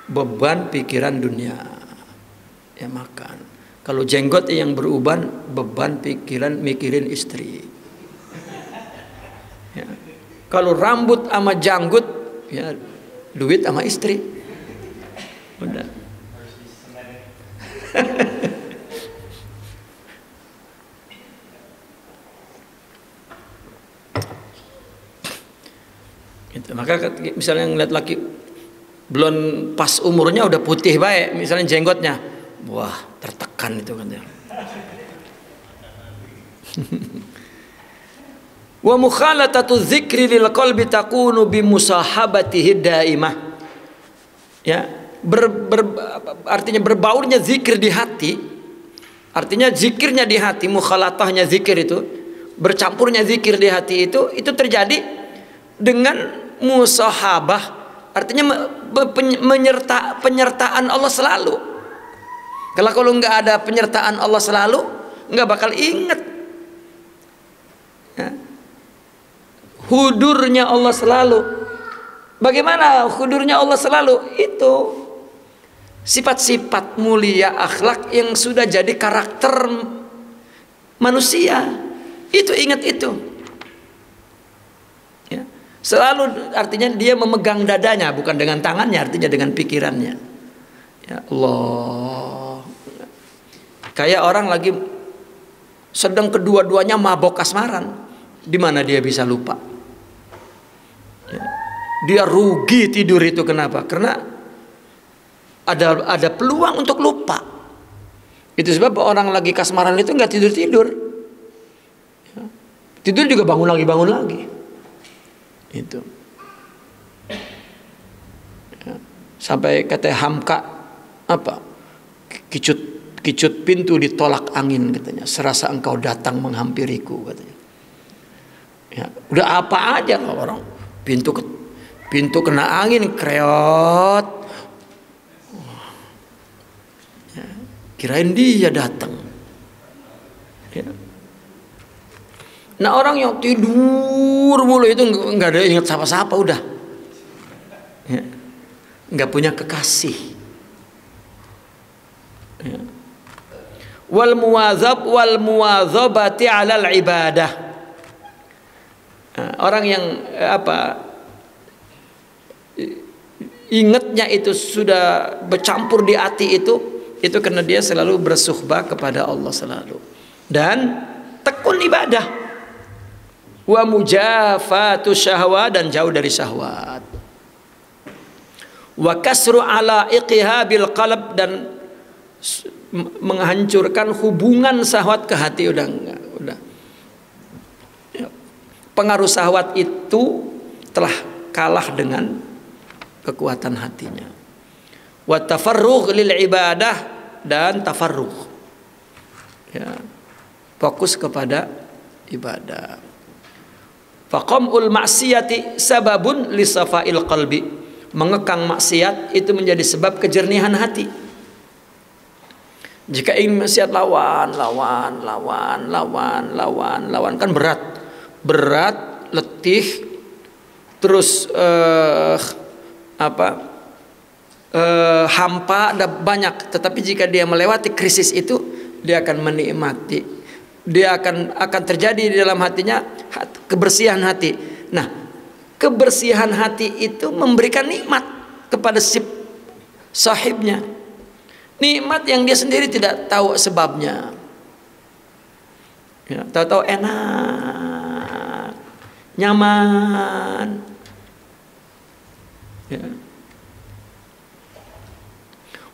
Beban pikiran dunia. Ya makan. Kalau jenggot yang beruban, beban pikiran mikirin istri. Ya. Kalau rambut sama janggut, ya duit sama istri. Udah. Gitu. Maka misalnya ngeliat laki belum pas umurnya udah putih baik, misalnya jenggotnya, wah tertekan itu kan. Wa mukhalatatu dzikri lil qalbi takunu bi musahabatihi daimah. Ya, artinya berbaurnya zikir di hati. Artinya zikirnya di hati, mukhalatahnya zikir itu, bercampurnya zikir di hati itu terjadi dengan musahabah. Artinya penyertaan Allah selalu. Kalau nggak ada penyertaan Allah selalu, nggak bakal ingat. Ya. Hudurnya Allah selalu. Bagaimana hudurnya Allah selalu? Itu sifat-sifat mulia akhlak yang sudah jadi karakter manusia. Itu ingat itu. Ya. Selalu artinya dia memegang dadanya, bukan dengan tangannya, artinya dengan pikirannya. Ya Allah. Kayak orang lagi sedang kedua-duanya mabok kasmaran, di mana dia bisa lupa? Ya. Dia rugi tidur itu, kenapa? Karena ada peluang untuk lupa. Itu sebab orang lagi kasmaran itu nggak tidur-tidur. Ya. Tidur juga bangun lagi. Itu ya. Sampai kata Hamka apa, kicut pintu ditolak angin katanya, serasa engkau datang menghampiriku katanya. Ya, udah apa aja orang pintu kena angin kreot, ya, kirain dia datang. Ya. Nah orang yang tidur mulu itu nggak ada ingat siapa-siapa udah, ya. Nggak punya kekasih. Ya. Wal muwadzabati 'alal ibadah. Nah, orang yang ingatnya itu sudah bercampur di hati itu karena dia selalu bersuhbah kepada Allah selalu, dan tekun ibadah. Wa mujafatu syahwat, dan jauh dari syahwat. Wa kasru alaiqiha bil qalb, dan menghancurkan hubungan syahwat ke hati. Udah. Ya. Pengaruh syahwat itu telah kalah dengan kekuatan hatinya. Wa tafarrugh lil ibadah, dan tafarrugh. Ya. Fokus kepada ibadah. Faqamul maksiyati sababun lisafail qalbi. Mengekang maksiat itu menjadi sebab kejernihan hati. Jika ingin maksiat lawan kan berat, letih, terus hampa, ada banyak. Tetapi jika dia melewati krisis itu, dia akan menikmati. Dia akan terjadi di dalam hatinya kebersihan hati. Nah, kebersihan hati itu memberikan nikmat kepada si sahibnya. Nikmat yang dia sendiri tidak tahu sebabnya. Ya, tahu-tahu enak, nyaman. Ya.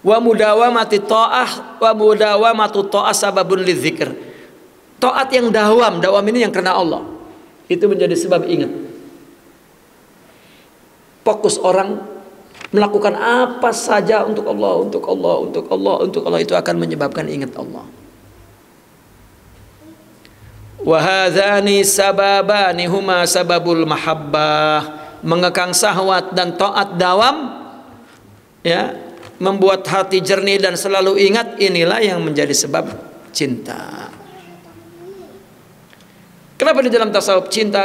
Wa mudawamati ta'ah wa mudawamatu ta'ah sababun lidzikr. Taat yang dawam ini yang karena Allah, itu menjadi sebab ingat. fokus orang melakukan apa saja untuk Allah, untuk Allah, untuk Allah, untuk Allah, itu akan menyebabkan ingat Allah. Wa hadzani sababani huma sababul mahabbah. Mengekang syahwat dan taat dawam, ya, membuat hati jernih dan selalu ingat, inilah yang menjadi sebab cinta. Kenapa di dalam tasawuf cinta?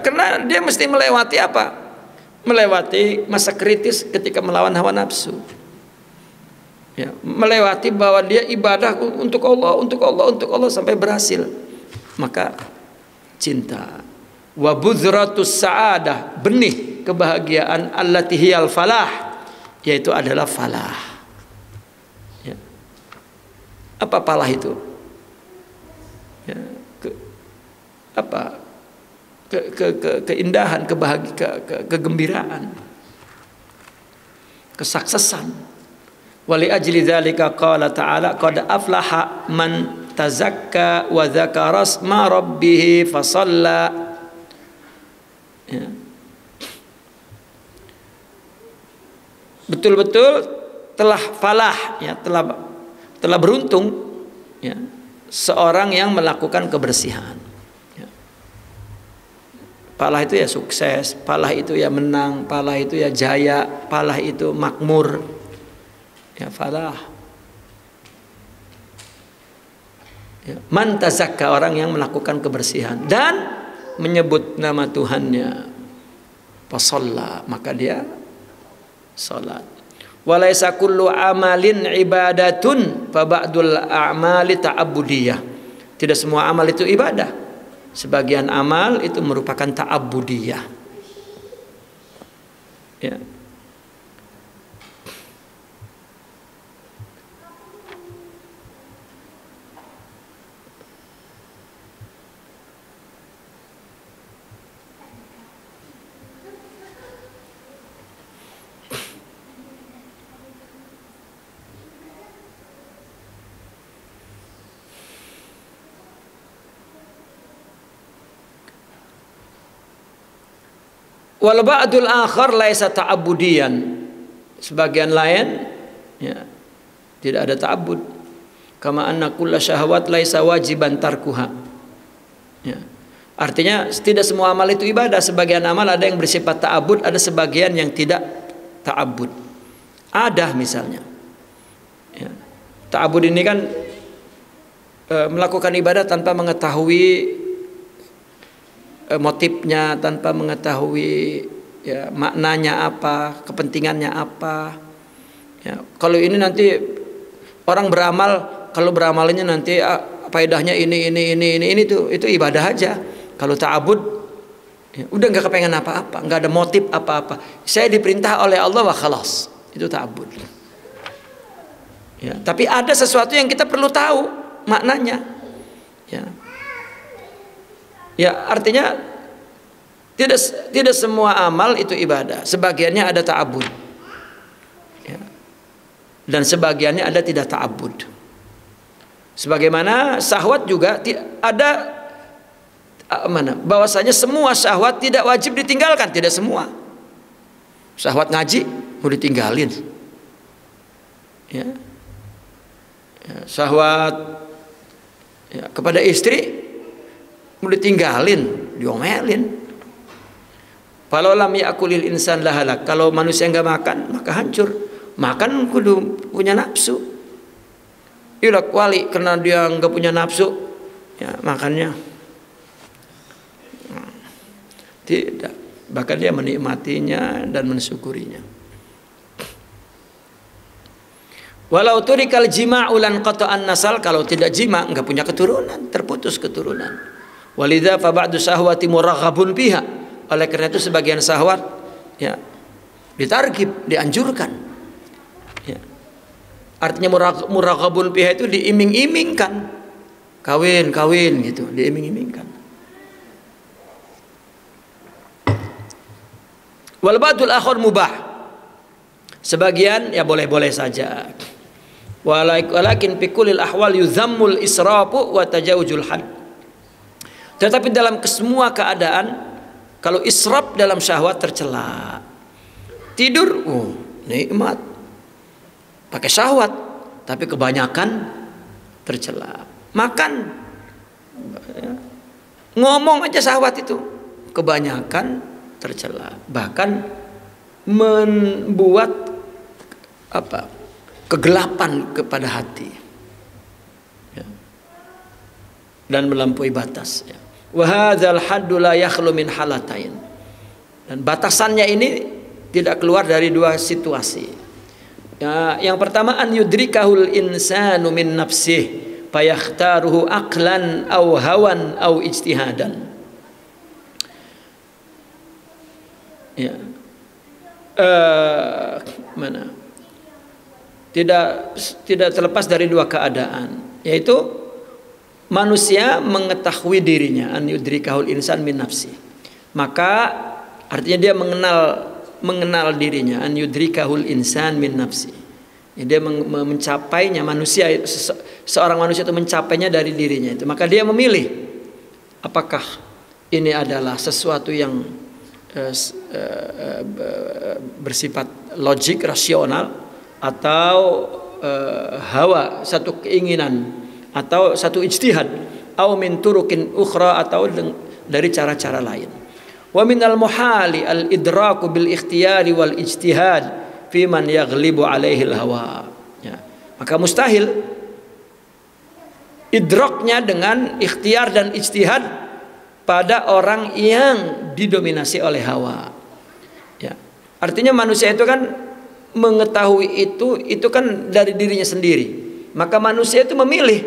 Karena dia mesti melewati apa? Melewati masa kritis ketika melawan hawa nafsu. Ya, melewati bahwa dia ibadah untuk Allah, untuk Allah, untuk Allah sampai berhasil. Maka cinta. Wa budzratus sa'adah, benih kebahagiaan, allati hiyal falah, yaitu adalah falah. Ya. Apa falah itu? Ya. Keindahan, kebahagiaan, kegembiraan, kesuksesan. Wali ajli dzalika qala ta'ala qad aflaha man tazakka wa dzakara asma rabbih fasalla. Ya. Betul-betul telah falah, ya, telah beruntung, ya, seorang yang melakukan kebersihan. Ya. Falah itu ya sukses, falah itu ya menang, falah itu ya jaya, falah itu makmur. Ya, falah. Ya. Man tazakka, orang yang melakukan kebersihan dan menyebut nama Tuhannya, fasalla, maka dia salat. Walaisa kullu amalin ibadatun fa ba'dul a'mali ta'abbudiyah. Tidak semua amal itu ibadah. Sebagian amal itu merupakan ta'abbudiyah. Ya. Wal ba'dul akhar laisa ta'abbudiyan. Sebagian lain, ya, tidak ada ta'abbud. Kama anna kulla syahwat laisa wajiban tarkuha. Ya. Artinya tidak semua amal itu ibadah. Sebagian amal ada yang bersifat ta'abbud, ada sebagian yang tidak ta'abbud. Ada misalnya, ya, ta'abbud ini kan melakukan ibadah tanpa mengetahui motifnya, tanpa mengetahui, ya, maknanya apa, kepentingannya apa. Ya, kalau ini nanti orang beramal, kalau beramalnya nanti faedahnya ini itu ibadah aja. Kalau ta'abud, ya, udah nggak kepengen apa-apa, nggak ada motif apa-apa. Saya diperintah oleh Allah wa khalas, itu ta'abud. Ya, tapi ada sesuatu yang kita perlu tahu maknanya. Ya. Ya, artinya tidak semua amal itu ibadah. Sebagiannya ada ta'abbud, ya, dan sebagiannya ada tidak ta'abbud. Sebagaimana syahwat juga ada bahwasanya semua syahwat tidak wajib ditinggalkan, tidak semua. Syahwat ngaji mau ditinggalin. Ya. Ya, syahwat, ya, kepada istri mau ditinggalin, diomelin. Kalau lam yakulil insan lahalak, kalau manusia enggak makan maka hancur. Makan kudu punya nafsu. Ilak wali karena dia enggak punya nafsu, ya, makannya tidak, bahkan dia menikmatinya dan mensyukurinya. Walau turikal jima'u lan qata'an nasal, kalau tidak jima enggak punya keturunan, terputus keturunan. Walidza fa ba'du syahwati muraghabun biha. Oleh karena itu sebagian syahwat, ya, ditarghib, dianjurkan. Ya. Artinya muraghabun biha itu diiming-imingkan. Kawin gitu, diiming-imingkan. Wal ba'dul akhar mubah. Sebagian ya boleh-boleh saja. Walakin fi kullil ahwal yuzammul israfu wa tajawuzul had. Tetapi dalam semua keadaan, kalau israf dalam syahwat tercela, Tidur, nikmat. Pakai syahwat, tapi kebanyakan tercela. Makan, ngomong aja syahwat itu, kebanyakan tercela. Bahkan membuat kegelapan kepada hati, ya. Dan melampaui batas, ya. Wa hadzal haddu la yakhlu min halatain. Dan batasannya ini tidak keluar dari dua situasi. Ya, yang pertama, an yudrikahul insanu min nafsih fayakhtaruhu aqlan aw hawan aw ijtihadan. Ya. Tidak terlepas dari dua keadaan, yaitu manusia mengetahui dirinya, an yudrikahul insan min nafsi, maka artinya dia mengenal dirinya, an yudrikahul insan min nafsi, ya, dia mencapainya, manusia, seorang manusia itu mencapainya dari dirinya itu, maka dia memilih apakah ini adalah sesuatu yang bersifat logik rasional atau hawa, satu keinginan atau satu ijtihad, atau min turukin ukhra, atau dari cara-cara lain. Wa minal muhali al idraku bil ikhtiyari wal ijtihad fi man yaghlibu alaihi al hawa, ya. Maka mustahil idraknya dengan ikhtiar dan ijtihad pada orang yang didominasi oleh hawa, ya. Artinya manusia itu kan mengetahui itu kan dari dirinya sendiri, maka manusia itu memilih,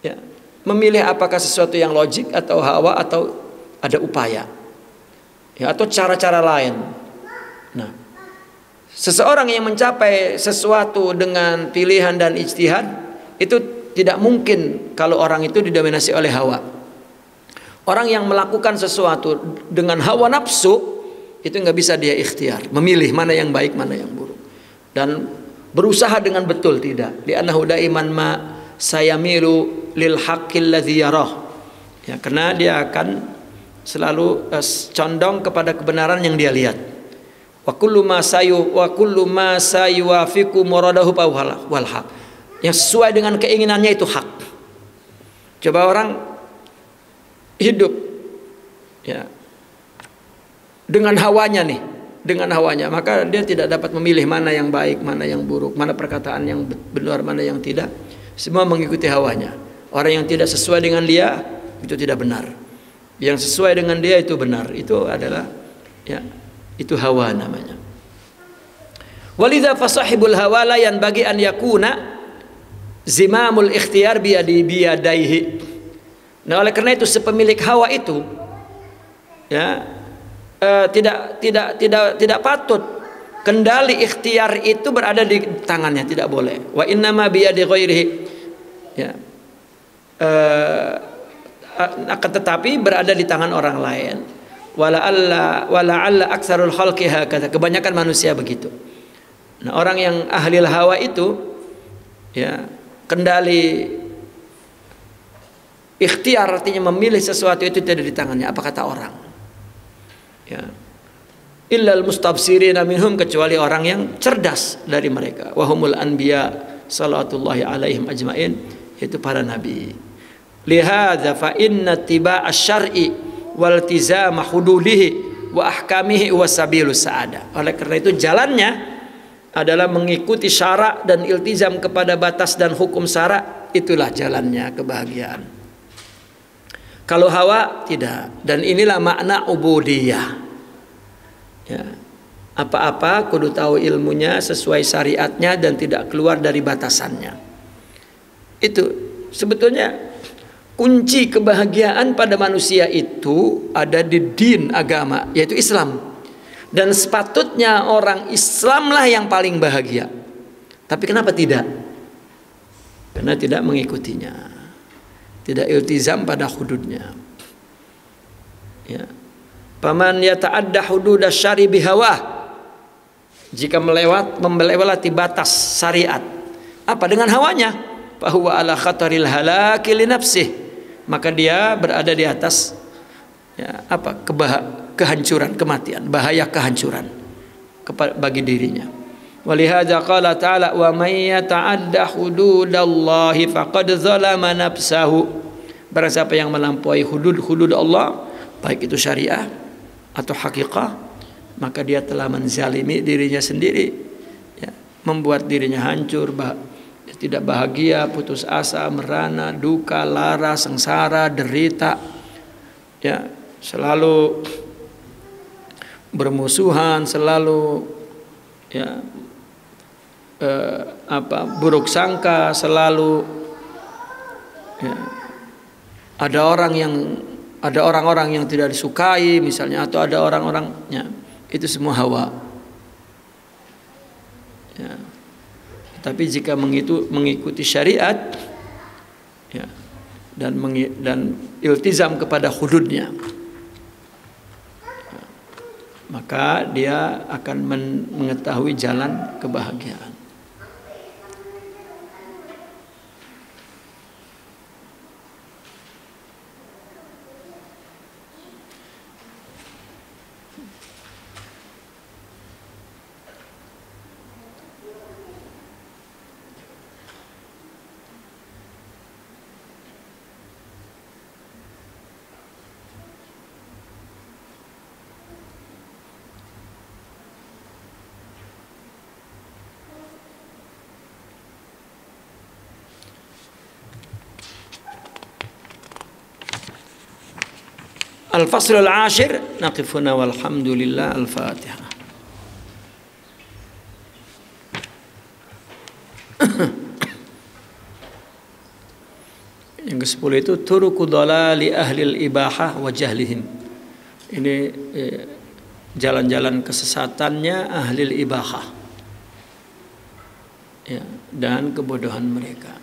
ya, memilih apakah sesuatu yang logik atau hawa atau ada upaya, ya, atau cara-cara lain. Nah, seseorang yang mencapai sesuatu dengan pilihan dan ijtihad itu tidak mungkin kalau orang itu didominasi oleh hawa. Orang yang melakukan sesuatu dengan hawa nafsu itu nggak bisa dia ikhtiar, memilih mana yang baik, mana yang buruk, dan berusaha dengan betul, tidak. Li'annahu daiman ma sayamilu lil haqqil ladzi yarah, ya, karena dia akan selalu condong kepada kebenaran yang dia lihat. Wa kullu ma sayuwafiqu muradahu wal haq, yang sesuai dengan keinginannya itu hak. Coba orang hidup, ya, dengan hawanya nih, dengan hawanya, maka dia tidak dapat memilih mana yang baik, mana yang buruk, mana perkataan yang benar, mana yang tidak. Semua mengikuti hawanya. Orang yang tidak sesuai dengan dia itu tidak benar, yang sesuai dengan dia itu benar. Itu adalah, ya, itu hawa namanya. Walidha fasahibul hawa la yanbaghi an yakuna zimamul ikhtiyar biyadaihi. Nah, oleh karena itu sepemilik hawa itu, ya, tidak patut kendali ikhtiar itu berada di tangannya, tidak boleh. Wa innama biyadi ghairihi, ya, akan tetapi berada di tangan orang lain. Wala'alla aktsarul khalqi hakadha, kebanyakan manusia begitu. Nah, orang yang ahli hawa itu, ya, kendali ikhtiar artinya memilih sesuatu itu tidak di tangannya. Apa kata orang? Ya, illal mustabsirina minhum, kecuali orang yang cerdas dari mereka. Wahumul anbiya sallallahu alaihim ajmain, yaitu para nabi. Lihadza fa inna tiba asy-syar'i wal tizama hududihi wa ahkamihi wasabilus sa'ada. Oleh karena itu jalannya adalah mengikuti syarak dan iltizam kepada batas dan hukum syarak, itulah jalannya kebahagiaan. Kalau hawa tidak, dan inilah makna ubudiyah. Ya, apa-apa kudu tahu ilmunya sesuai syariatnya dan tidak keluar dari batasannya. Itu sebetulnya kunci kebahagiaan pada manusia itu ada di din agama, yaitu Islam. Dan sepatutnya orang Islamlah yang paling bahagia. Tapi kenapa tidak? Karena tidak mengikutinya, tidak iltizam pada hududnya. Ya. Paman yata'adda hududas syari bihawah, jika melewati batas syariat, apa dengan hawanya, fahuwa ala khataril halaki li nafsih, maka dia berada di atas, ya, kehancuran, kematian, bahaya kehancuran. bagi dirinya. Walihada qala ta'ala wa may yata'adda hududallahi faqad zalama nafsahu. Barang siapa yang melampaui hudud Allah, baik itu syariah atau hakikah, maka dia telah menzalimi dirinya sendiri, ya, membuat dirinya hancur, tidak bahagia, putus asa, merana, duka, lara, sengsara, derita, ya, selalu bermusuhan, selalu, ya, buruk sangka, selalu, ya, ada orang-orang yang tidak disukai misalnya, atau ada orang-orangnya, itu semua hawa, ya. Tapi jika mengikuti syariat, ya, dan iltizam kepada hududnya, ya, maka dia akan mengetahui jalan kebahagiaan. Al-fasl al-ashir, naqifuna walhamdulillah, al-Fatihah. Yang ke-10 itu turuku dhalali ahlil ibahah wa jahlihim. Ini jalan-jalan kesesatannya ahlil ibahah, ya, dan kebodohan mereka.